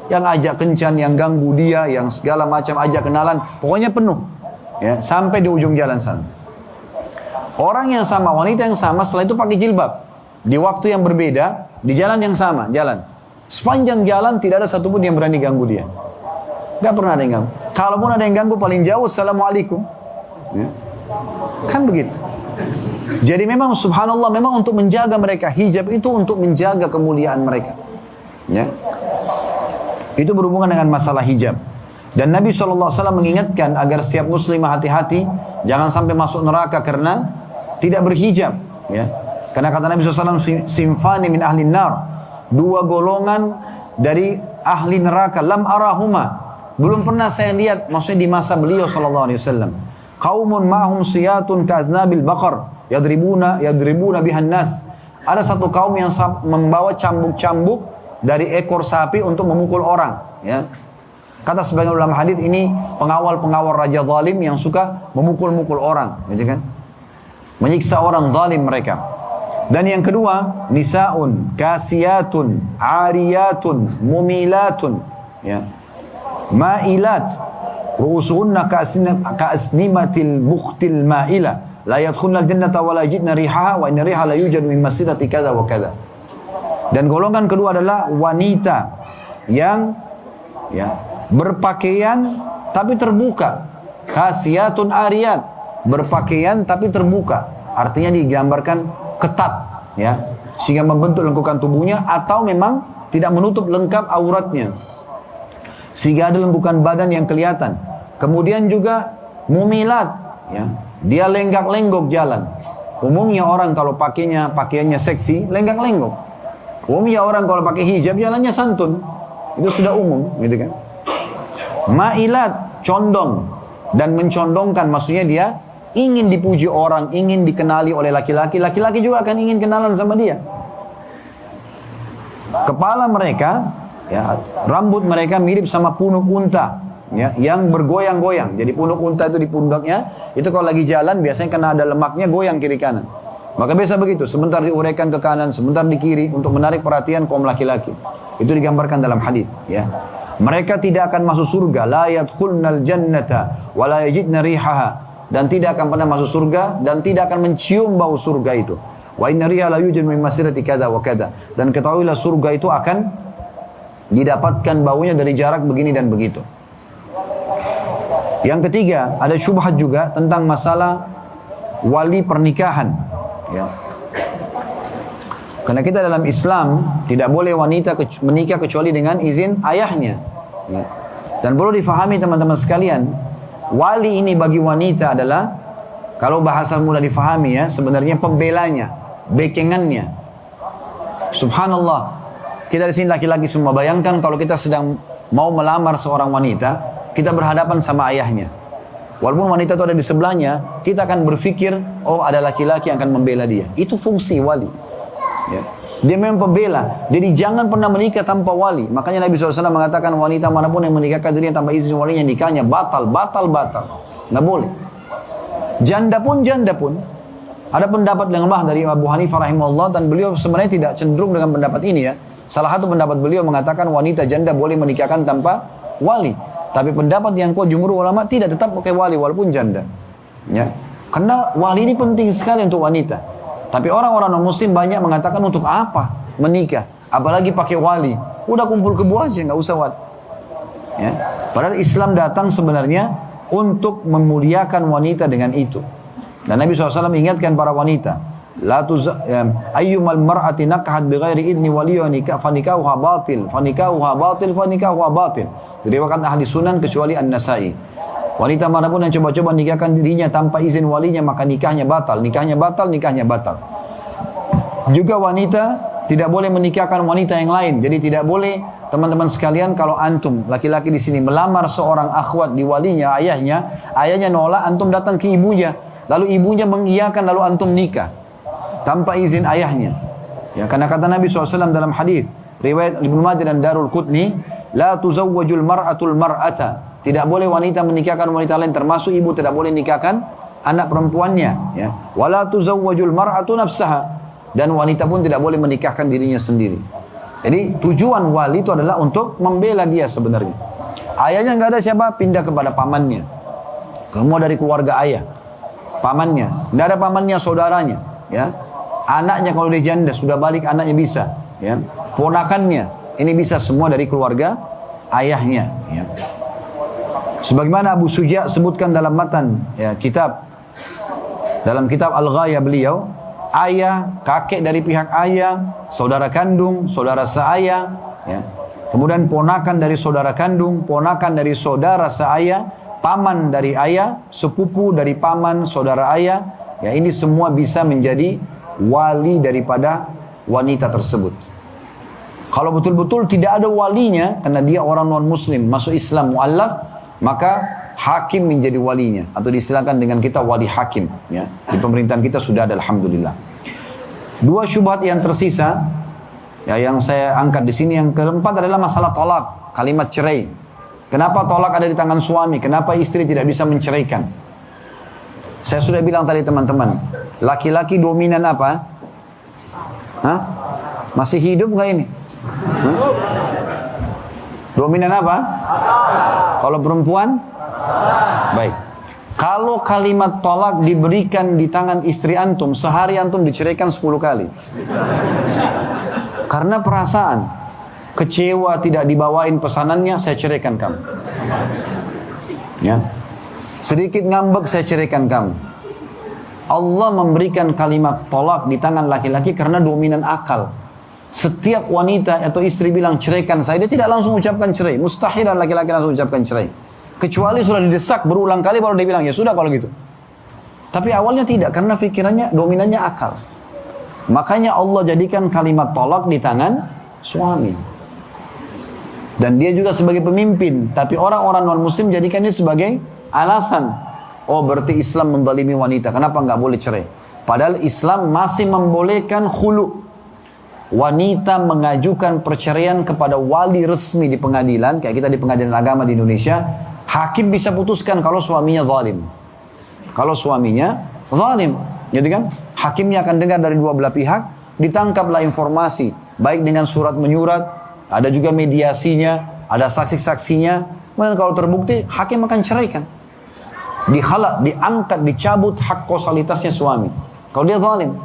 Yang ajak kencan, yang ganggu dia, yang segala macam ajak kenalan. Pokoknya penuh. Ya, sampai di ujung jalan sana. Orang yang sama, wanita yang sama setelah itu pakai jilbab. Di waktu yang berbeda, di jalan yang sama, jalan. Sepanjang jalan tidak ada satupun yang berani ganggu dia. Gak pernah ada yang ganggu. Kalaupun ada yang ganggu paling jauh, Assalamualaikum. Ya. Kan begitu. Jadi memang subhanallah, memang untuk menjaga mereka. Hijab itu untuk menjaga kemuliaan mereka. Ya. Itu berhubungan dengan masalah hijab. Dan Nabi SAW mengingatkan agar setiap muslimah hati-hati, jangan sampai masuk neraka karena tidak berhijab. Ya. Karena kata Nabi SAW, simfani min ahli nar, 2 golongan dari ahli neraka, lam arahuma, belum pernah saya lihat, maksudnya di masa beliau SAW. Qaumun ma'hum siyatun ka'adnabil baqar, yadribuna bihan nas. Ada satu kaum yang membawa cambuk-cambuk dari ekor sapi untuk memukul orang. Ya. Kata sebagian ulama hadis, ini pengawal-pengawal raja zalim yang suka memukul-mukul orang, gitu kan? Menyiksa orang zalim mereka. Dan yang kedua, nisaun kasiyatun ariyatun mumilatun, ya. Ma'ilat ru'usuhunna ka'asnimatil bukhtil ma'ila la yadkhulnal jannata wa la yajidna rihaha wa inna riha la yujadu min masirati kadza wa kadza. Dan golongan kedua adalah wanita yang berpakaian tapi terbuka. Kasiyatun ariyat, berpakaian tapi terbuka. Artinya digambarkan ketat, ya, sehingga membentuk lengkukan tubuhnya atau memang tidak menutup lengkap auratnya, sehingga ada lembukan badan yang kelihatan. Kemudian juga mumilat, ya, dia lenggak-lenggok jalan. Umumnya orang kalau pakaiannya seksi, lenggak-lenggok. Umumnya orang kalau pakai hijab jalannya santun. Itu sudah umum, gitu kan. Ma'ilat, condong, dan mencondongkan, maksudnya dia ingin dipuji orang, ingin dikenali oleh laki-laki. Laki-laki juga akan ingin kenalan sama dia. Kepala mereka, ya, rambut mereka mirip sama punuk unta, ya, yang bergoyang-goyang. Jadi punuk unta itu di pundaknya, itu kalau lagi jalan biasanya karena ada lemaknya goyang kiri kanan. Maka biasa begitu, sebentar diuraikan ke kanan, sebentar di kiri untuk menarik perhatian kaum laki-laki. Itu digambarkan dalam hadis, ya. Mereka tidak akan masuk surga, la yadkhulnal jannata wa la yajidna rihaha, dan tidak akan pernah masuk surga dan tidak akan mencium bau surga itu. Wa inna riha la yujadu min masirati kadza wa kadza, dan ketahuilah surga itu akan didapatkan baunya dari jarak begini dan begitu. Yang ketiga, ada syubhat juga tentang masalah wali pernikahan, ya. Karena kita dalam Islam tidak boleh wanita menikah kecuali dengan izin ayahnya. Ya. Dan perlu difahami teman-teman sekalian, wali ini bagi wanita adalah, kalau bahasa mudah difahami ya, sebenarnya pembelanya, backingannya. Subhanallah, kita di sini laki-laki semua, bayangkan kalau kita sedang mau melamar seorang wanita, kita berhadapan sama ayahnya. Walaupun wanita itu ada di sebelahnya, kita akan berpikir, oh ada laki-laki yang akan membela dia. Itu fungsi wali. Ya. Dia memang pembela. Jadi jangan pernah menikah tanpa wali. Makanya Nabi SAW mengatakan wanita manapun yang menikahkan dirinya tanpa izin walinya, nikahnya batal. Nggak boleh. Janda pun. Ada pendapat yang lemah dari Abu Hanifah rahimahullah, dan beliau sebenarnya tidak cenderung dengan pendapat ini ya. Salah satu pendapat beliau mengatakan wanita janda boleh menikahkan tanpa wali. Tapi pendapat yang kuat jumhur ulama tidak, tetap pakai wali walaupun janda. Ya. Karena wali ini penting sekali untuk wanita. Tapi orang-orang non-muslim banyak mengatakan untuk apa menikah, apalagi pakai wali. Udah kumpul kebo aja, nggak usah wali. Ya. Padahal Islam datang sebenarnya untuk memuliakan wanita dengan itu. Dan Nabi SAW ingatkan para wanita, la ayyumal mar'ati nakahat bighairi idni waliya fanikahuha batil. Diriwayatkan ahli sunan kecuali An-Nasai. Wanita manapun yang coba-coba nikahkan dirinya tanpa izin walinya, maka nikahnya batal. Juga wanita tidak boleh menikahkan wanita yang lain. Jadi tidak boleh, teman-teman sekalian, kalau antum laki-laki di sini melamar seorang akhwat di walinya, ayahnya nolak, antum datang ke ibunya, lalu ibunya mengiyakan, lalu antum nikah tanpa izin ayahnya. Ya, karena kata Nabi SAW dalam hadis riwayat Ibnu Majah dan Darul Qutni, la tuzawwajul mar'atul mar'ata. Tidak boleh wanita menikahkan wanita lain, termasuk ibu tidak boleh nikahkan anak perempuannya. Ya. Wala tuzawwajul mar'atu nafsaha. Dan wanita pun tidak boleh menikahkan dirinya sendiri. Jadi tujuan wali itu adalah untuk membela dia sebenarnya. Ayahnya nggak ada siapa, pindah kepada pamannya. Semua dari keluarga ayah. Pamannya, nggak ada pamannya, saudaranya. Ya. Anaknya kalau dia janda sudah balik, anaknya bisa. Ya. Ponakannya, ini bisa semua dari keluarga ayahnya. Ya. Sebagaimana Abu Suja sebutkan dalam matan ya, dalam kitab Al-Ghayah beliau, ayah, kakek dari pihak ayah, saudara kandung, saudara seayah, ya. Kemudian ponakan dari saudara kandung, ponakan dari saudara seayah, paman dari ayah, sepupu dari paman saudara ayah, ya, ini semua bisa menjadi wali daripada wanita tersebut. Kalau betul-betul tidak ada walinya, karena dia orang non-muslim, masuk Islam mu'allaf, maka hakim menjadi walinya, atau diistilahkan dengan kita wali hakim. Ya. Di pemerintahan kita sudah ada, alhamdulillah. Dua syubhat yang tersisa, ya, yang saya angkat di sini. Yang keempat adalah masalah tolak, kalimat cerai. Kenapa tolak ada di tangan suami? Kenapa istri tidak bisa menceraikan? Saya sudah bilang tadi teman-teman, laki-laki dominan apa? Hah? Masih hidup nggak ini? Dominan apa? Kalau perempuan? Baik. Kalau kalimat tolak diberikan di tangan istri antum, sehari antum diceraikan 10 kali. Karena perasaan. Kecewa tidak dibawain pesanannya, saya ceraikan kamu. Ya. Sedikit ngambek, saya ceraikan kamu. Allah memberikan kalimat tolak di tangan laki-laki karena dominan akal. Setiap wanita atau istri bilang ceraikan saya, dia tidak langsung ucapkan cerai. Mustahil laki-laki langsung ucapkan cerai. Kecuali sudah didesak berulang kali baru dia bilang, ya sudah kalau gitu. Tapi awalnya tidak, karena pikirannya dominannya akal. Makanya Allah jadikan kalimat tolak di tangan suami. Dan dia juga sebagai pemimpin. Tapi orang-orang non-muslim jadikannya sebagai alasan. Oh, berarti Islam menzalimi wanita, kenapa nggak boleh cerai? Padahal Islam masih membolehkan khulu. Wanita mengajukan perceraian kepada wali resmi di pengadilan, kayak kita di pengadilan agama di Indonesia, hakim bisa putuskan kalau suaminya zalim. Kalau suaminya zalim, jadi kan hakimnya akan dengar dari dua belah pihak, ditangkaplah informasi, baik dengan surat menyurat, ada juga mediasinya, ada saksi-saksinya. Kemudian kalau terbukti, hakim akan ceraikan. Dihalak, diangkat, dicabut hak kausalitasnya suami. Kalau dia zalim.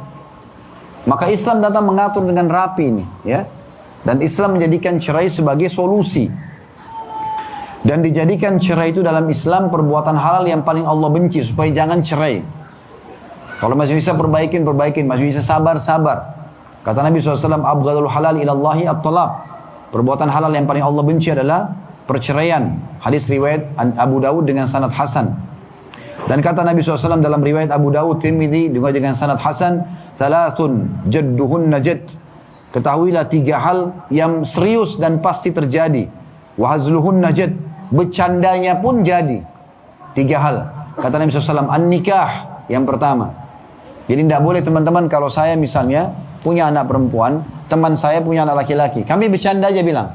Maka Islam datang mengatur dengan rapi ini, ya. Dan Islam menjadikan cerai sebagai solusi. Dan dijadikan cerai itu dalam Islam perbuatan halal yang paling Allah benci, supaya jangan cerai. Kalau masih bisa perbaikin, masih bisa sabar. Kata Nabi SAW, abghadul halal ilallahi at-talaq. Perbuatan halal yang paling Allah benci adalah perceraian. Hadis riwayat Abu Dawud dengan sanad hasan. Dan kata Nabi SAW dalam riwayat Abu Dawud, Tirmidzi juga dengan sanad hasan, thalathun jadduhunna jadd. Ketahuilah 3 hal yang serius dan pasti terjadi. Wa hazluhunna jadd. Bercandanya pun jadi. 3 hal. Kata Nabi SAW, an-nikah yang pertama. Jadi tidak boleh teman-teman, kalau saya misalnya punya anak perempuan, teman saya punya anak laki-laki, kami bercanda aja bilang,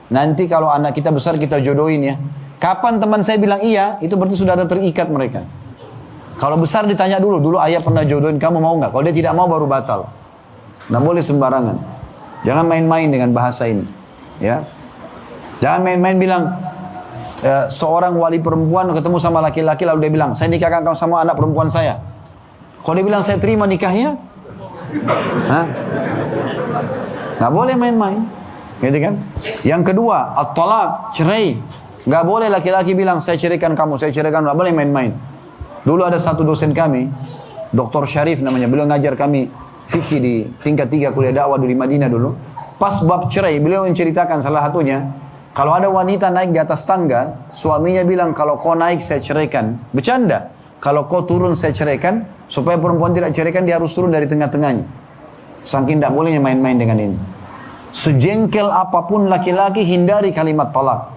nanti kalau anak kita besar kita jodohin ya. Kapan teman saya bilang iya, itu berarti sudah ada terikat mereka. Kalau besar ditanya dulu ayah pernah jodohin, kamu mau nggak? Kalau dia tidak mau baru batal. Nggak boleh sembarangan. Jangan main-main dengan bahasa ini, ya. Jangan main-main bilang seorang wali perempuan ketemu sama laki-laki lalu dia bilang, saya nikahkan kamu sama anak perempuan saya. Kalau dia bilang saya terima nikahnya, nggak boleh main-main, gitu kan? Yang kedua, at-talaq, cerai. Nggak boleh laki-laki bilang saya ceraikan kamu, saya ceraikan, nggak boleh main-main. Dulu ada satu dosen kami, Dr. Syarif namanya, beliau ngajar kami fikih di tingkat 3 kuliah dakwah di Madinah dulu. Pas bab cerai, beliau menceritakan salah satunya, kalau ada wanita naik di atas tangga, suaminya bilang kalau kau naik saya ceraikan, bercanda. Kalau kau turun saya ceraikan, supaya perempuan tidak ceraikan dia harus turun dari tengah-tengahnya. Saking tidak bolehnya main-main dengan ini. Sejengkel apapun laki-laki, hindari kalimat talak.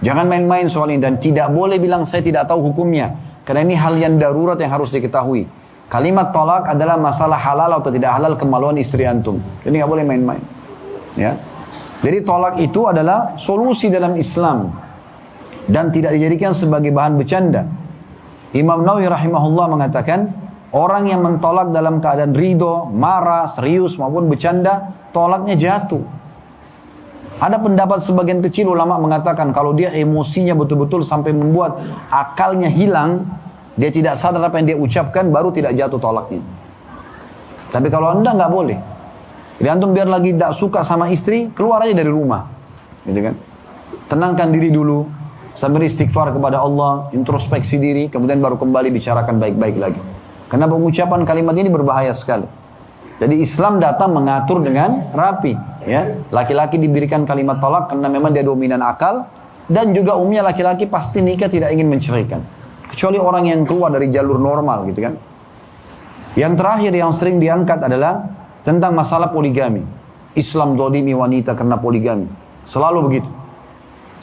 Jangan main-main soal ini, dan tidak boleh bilang saya tidak tahu hukumnya. Karena ini hal yang darurat yang harus diketahui. Kalimat talak adalah masalah halal atau tidak halal kemaluan istri antum. Jadi nggak boleh main-main. Ya. Jadi talak itu adalah solusi dalam Islam dan tidak dijadikan sebagai bahan bercanda. Imam Nawawi rahimahullah mengatakan, orang yang mentolak dalam keadaan ridho, marah, serius maupun bercanda, tolaknya jatuh. Ada pendapat sebagian kecil ulama mengatakan kalau dia emosinya betul-betul sampai membuat akalnya hilang, dia tidak sadar apa yang dia ucapkan, baru tidak jatuh tolaknya. Tapi kalau anda nggak boleh. Jadi antum biar lagi tidak suka sama istri, keluar aja dari rumah, gitu kan? Tenangkan diri dulu, sambil istighfar kepada Allah, introspeksi diri, kemudian baru kembali bicarakan baik-baik lagi. Karena pengucapan kalimat ini berbahaya sekali. Jadi Islam datang mengatur dengan rapi, ya. Laki-laki diberikan kalimat talak karena memang dia dominan akal, dan juga umumnya laki-laki pasti nikah tidak ingin menceraikan, kecuali orang yang keluar dari jalur normal, gitu kan. Yang terakhir yang sering diangkat adalah tentang masalah poligami. Islam dolimi wanita karena poligami, selalu begitu.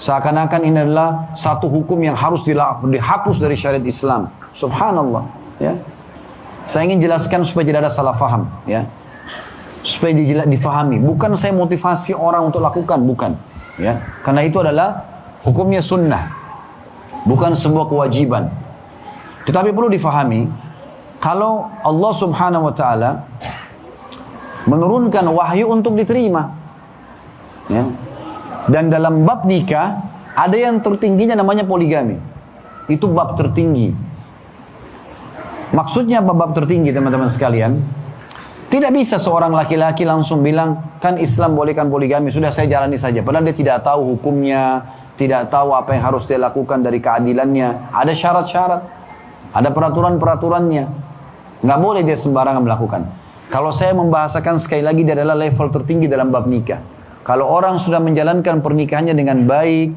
Seakan-akan ini adalah satu hukum yang harus dihapus dari syariat Islam. Subhanallah, ya. Saya ingin jelaskan supaya tidak ada salah faham, ya. Supaya difahami. Bukan saya motivasi orang untuk lakukan, bukan, ya. Karena itu adalah hukumnya sunnah, bukan sebuah kewajiban. Tetapi perlu difahami, kalau Allah Subhanahu wa taala menurunkan wahyu untuk diterima, ya. Dan dalam bab nikah ada yang tertingginya namanya poligami. Itu bab tertinggi. Maksudnya bab tertinggi teman-teman sekalian, tidak bisa seorang laki-laki langsung bilang kan Islam bolehkan poligami, sudah saya jalani saja. Padahal dia tidak tahu hukumnya, tidak tahu apa yang harus dia lakukan dari keadilannya. Ada syarat-syarat, ada peraturan-peraturannya. Nggak boleh dia sembarangan melakukan. Kalau saya membahasakan sekali lagi, dia adalah level tertinggi dalam bab nikah. Kalau orang sudah menjalankan pernikahannya dengan baik,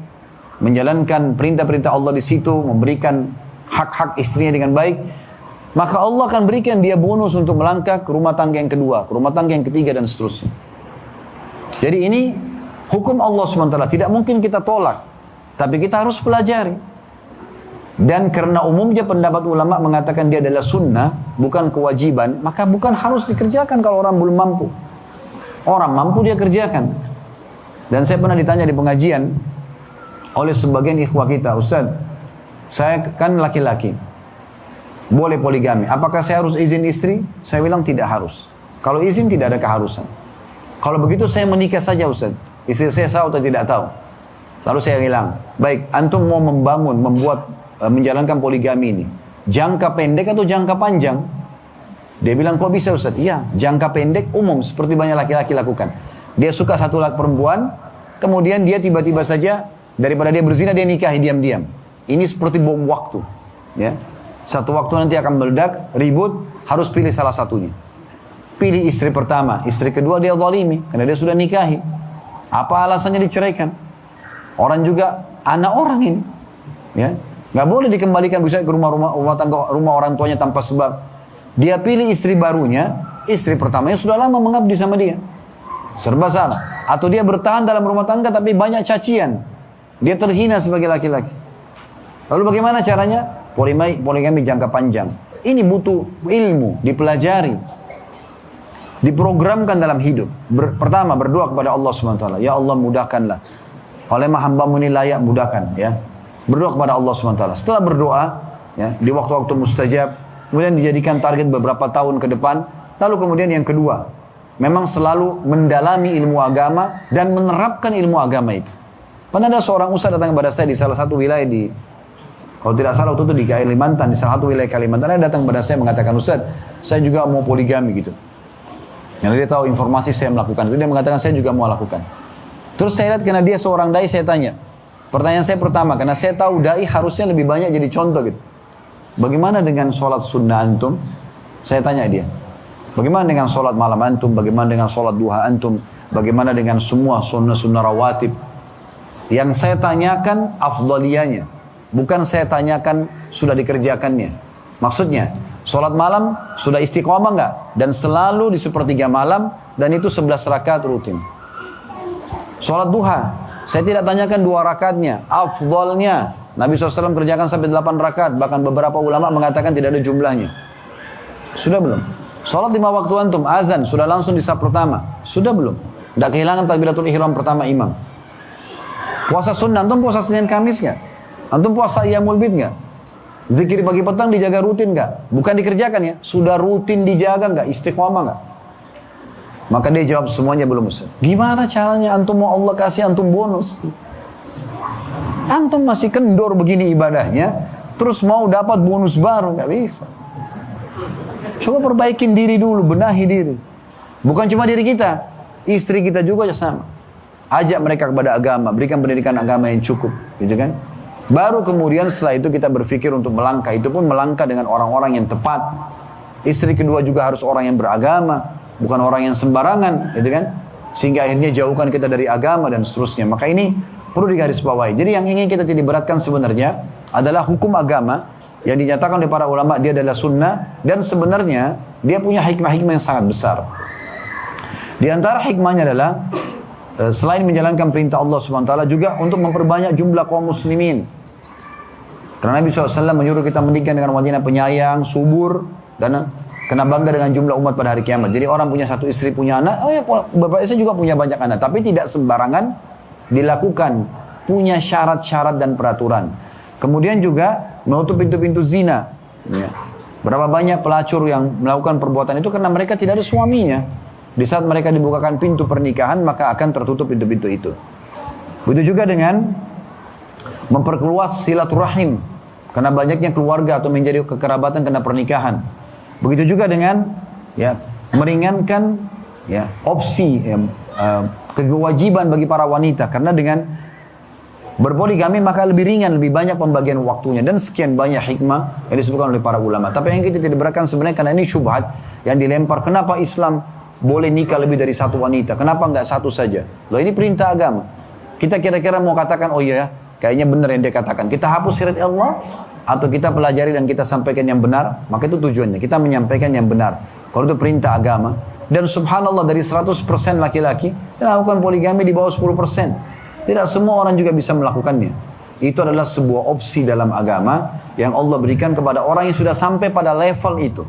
menjalankan perintah-perintah Allah di situ, memberikan hak-hak istrinya dengan baik, maka Allah akan berikan dia bonus untuk melangkah ke rumah tangga yang kedua, ke rumah tangga yang ketiga, dan seterusnya. Jadi ini hukum Allah SWT, tidak mungkin kita tolak, tapi kita harus pelajari. Dan karena umumnya pendapat ulama mengatakan dia adalah sunnah, bukan kewajiban, maka bukan harus dikerjakan kalau orang belum mampu. Orang mampu dia kerjakan. Dan saya pernah ditanya di pengajian oleh sebagian ikhwah kita, Ustaz, saya kan laki-laki, boleh poligami, apakah saya harus izin istri? Saya bilang tidak harus. Kalau izin tidak ada keharusan. Kalau begitu saya menikah saja Ustaz, istri saya tahu atau tidak tahu. Lalu saya bilang, baik, antum mau menjalankan poligami ini, jangka pendek atau jangka panjang? Dia bilang, kok bisa Ustaz? Iya, jangka pendek umum seperti banyak laki-laki lakukan. Dia suka satu laki perempuan, kemudian dia tiba-tiba saja, daripada dia berzina, dia nikahi diam-diam. Ini seperti bom waktu, ya. Satu waktu nanti akan meledak, ribut, harus pilih salah satunya. pilih istri pertama, istri kedua dia zalimi karena dia sudah nikahi. Apa alasannya diceraikan? Orang juga anak orang ini, ya, nggak boleh dikembalikan bisa ke rumah tangga, rumah orang tuanya tanpa sebab. Dia pilih istri barunya, istri pertamanya sudah lama mengabdi sama dia, serba salah. Atau dia bertahan dalam rumah tangga tapi banyak cacian, dia terhina sebagai laki-laki. Lalu bagaimana caranya? Poligami jangka panjang. Ini butuh ilmu, dipelajari, diprogramkan dalam hidup. Pertama berdoa kepada Allah SWT. Ya Allah mudahkanlah. Oleh hamba-Mu ini layak mudahkan. Ya. Berdoa kepada Allah SWT. Setelah berdoa, ya, di waktu-waktu mustajab, kemudian dijadikan target beberapa tahun ke depan. Lalu kemudian yang kedua, memang selalu mendalami ilmu agama dan menerapkan ilmu agama itu. Pernah ada seorang ustaz datang kepada saya di salah satu wilayah di, kalau tidak salah waktu itu di Kalimantan, di salah satu wilayah Kalimantan, dia datang kepada saya mengatakan, Ustaz, saya juga mau poligami gitu. Karena dia tahu informasi saya melakukan itu, dia mengatakan saya juga mau lakukan. Terus saya lihat karena dia seorang dai, saya tanya. Pertanyaan saya pertama, karena saya tahu dai harusnya lebih banyak jadi contoh gitu. Bagaimana dengan sholat sunnah antum? Saya tanya dia. Bagaimana dengan sholat malam antum? Bagaimana dengan sholat duha antum? Bagaimana dengan semua sunnah-sunnah rawatib? Yang saya tanyakan afdaliyanya. Bukan saya tanyakan sudah dikerjakannya. Maksudnya, sholat malam sudah istiqomah enggak? Dan selalu di sepertiga malam, dan itu 11 rakaat rutin. Sholat duha, saya tidak tanyakan 2 rakaatnya, afdalnya. Nabi SAW kerjakan sampai 8 rakaat, bahkan beberapa ulama mengatakan tidak ada jumlahnya. Sudah belum? Sholat 5 waktu antum, azan, sudah langsung di saf pertama. Sudah belum? Tidak kehilangan takbiratul ihram pertama imam. Puasa sunnah, antum puasa Senin Kamis enggak? Antum puasa Iyamul Bid nggak? Zikir pagi petang dijaga rutin nggak? Bukan dikerjakan ya, sudah rutin dijaga nggak? Istiqomah nggak? Maka dia jawab semuanya belum Ustaz. Gimana caranya antum mau Allah kasih antum bonus? Antum masih kendor begini ibadahnya, terus mau dapat bonus baru nggak bisa. Coba perbaikin diri dulu, benahi diri. Bukan cuma diri kita, istri kita juga sama. Ajak mereka kepada agama, berikan pendidikan agama yang cukup, gitu kan? Baru kemudian setelah itu kita berpikir untuk melangkah. Itu pun melangkah dengan orang-orang yang tepat. Istri kedua juga harus orang yang beragama, bukan orang yang sembarangan, gitu kan? Sehingga akhirnya jauhkan kita dari agama dan seterusnya. Maka ini perlu digarisbawahi. Jadi yang ingin kita titik beratkan sebenarnya adalah hukum agama yang dinyatakan oleh para ulama dia adalah sunnah, dan sebenarnya dia punya hikmah-hikmah yang sangat besar. Di antara hikmahnya adalah selain menjalankan perintah Allah SWT juga untuk memperbanyak jumlah kaum muslimin. Karena Nabi SAW menyuruh kita menikah dengan wanita penyayang, subur, dan kena bangga dengan jumlah umat pada hari kiamat. Jadi orang punya satu istri, punya anak, oh ya bapak istri juga punya banyak anak. Tapi tidak sembarangan dilakukan, punya syarat-syarat dan peraturan. Kemudian juga menutup pintu-pintu zina. Ya. Berapa banyak pelacur yang melakukan perbuatan itu karena mereka tidak ada suaminya. Di saat mereka dibukakan pintu pernikahan, maka akan tertutup pintu-pintu itu. Begitu juga dengan memperluas silaturahim, karena banyaknya keluarga atau menjadi kekerabatan karena pernikahan. Begitu juga dengan ya meringankan ya opsi kewajiban bagi para wanita, karena dengan berpoligami maka lebih ringan, lebih banyak pembagian waktunya, dan sekian banyak hikmah yang disebutkan oleh para ulama. Tapi yang kita tidak beratkan sebenarnya karena ini syubhat yang dilempar. Kenapa Islam boleh nikah lebih dari satu wanita? Kenapa enggak satu saja? Loh, ini perintah agama. Kita kira-kira mau katakan, oh iya, kayaknya benar yang dia katakan. Kita hapus syariat Allah, atau kita pelajari dan kita sampaikan yang benar? Maka itu tujuannya, kita menyampaikan yang benar. Kalau itu perintah agama. Dan subhanallah, dari 100% laki-laki melakukan poligami di bawah 10%. Tidak semua orang juga bisa melakukannya. Itu adalah sebuah opsi dalam agama yang Allah berikan kepada orang yang sudah sampai pada level itu.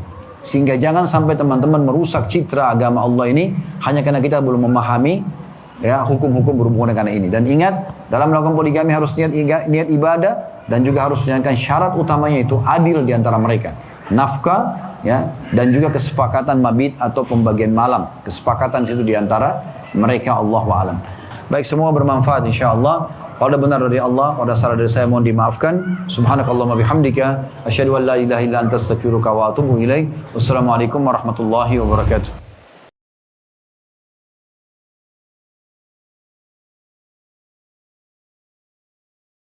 Sehingga jangan sampai teman-teman merusak citra agama Allah ini hanya karena kita belum memahami ya hukum-hukum berhubungan dengan ini. Dan ingat, dalam melakukan poligami harus niat ibadah, dan juga harus menjalankan syarat utamanya itu adil di antara mereka. Nafkah ya, dan juga kesepakatan mabit atau pembagian malam. Kesepakatan itu di antara mereka, Allahu a'lam. Baik, semua bermanfaat insyaallah. Kalau ada benar dari Allah, kalau ada salah dari saya mohon dimaafkan. Subhanakallahumma bihamdika asyhadu an la ilaha illa anta astaghfiruka wa atubu ilaik. Wassalamualaikum warahmatullahi wabarakatuh.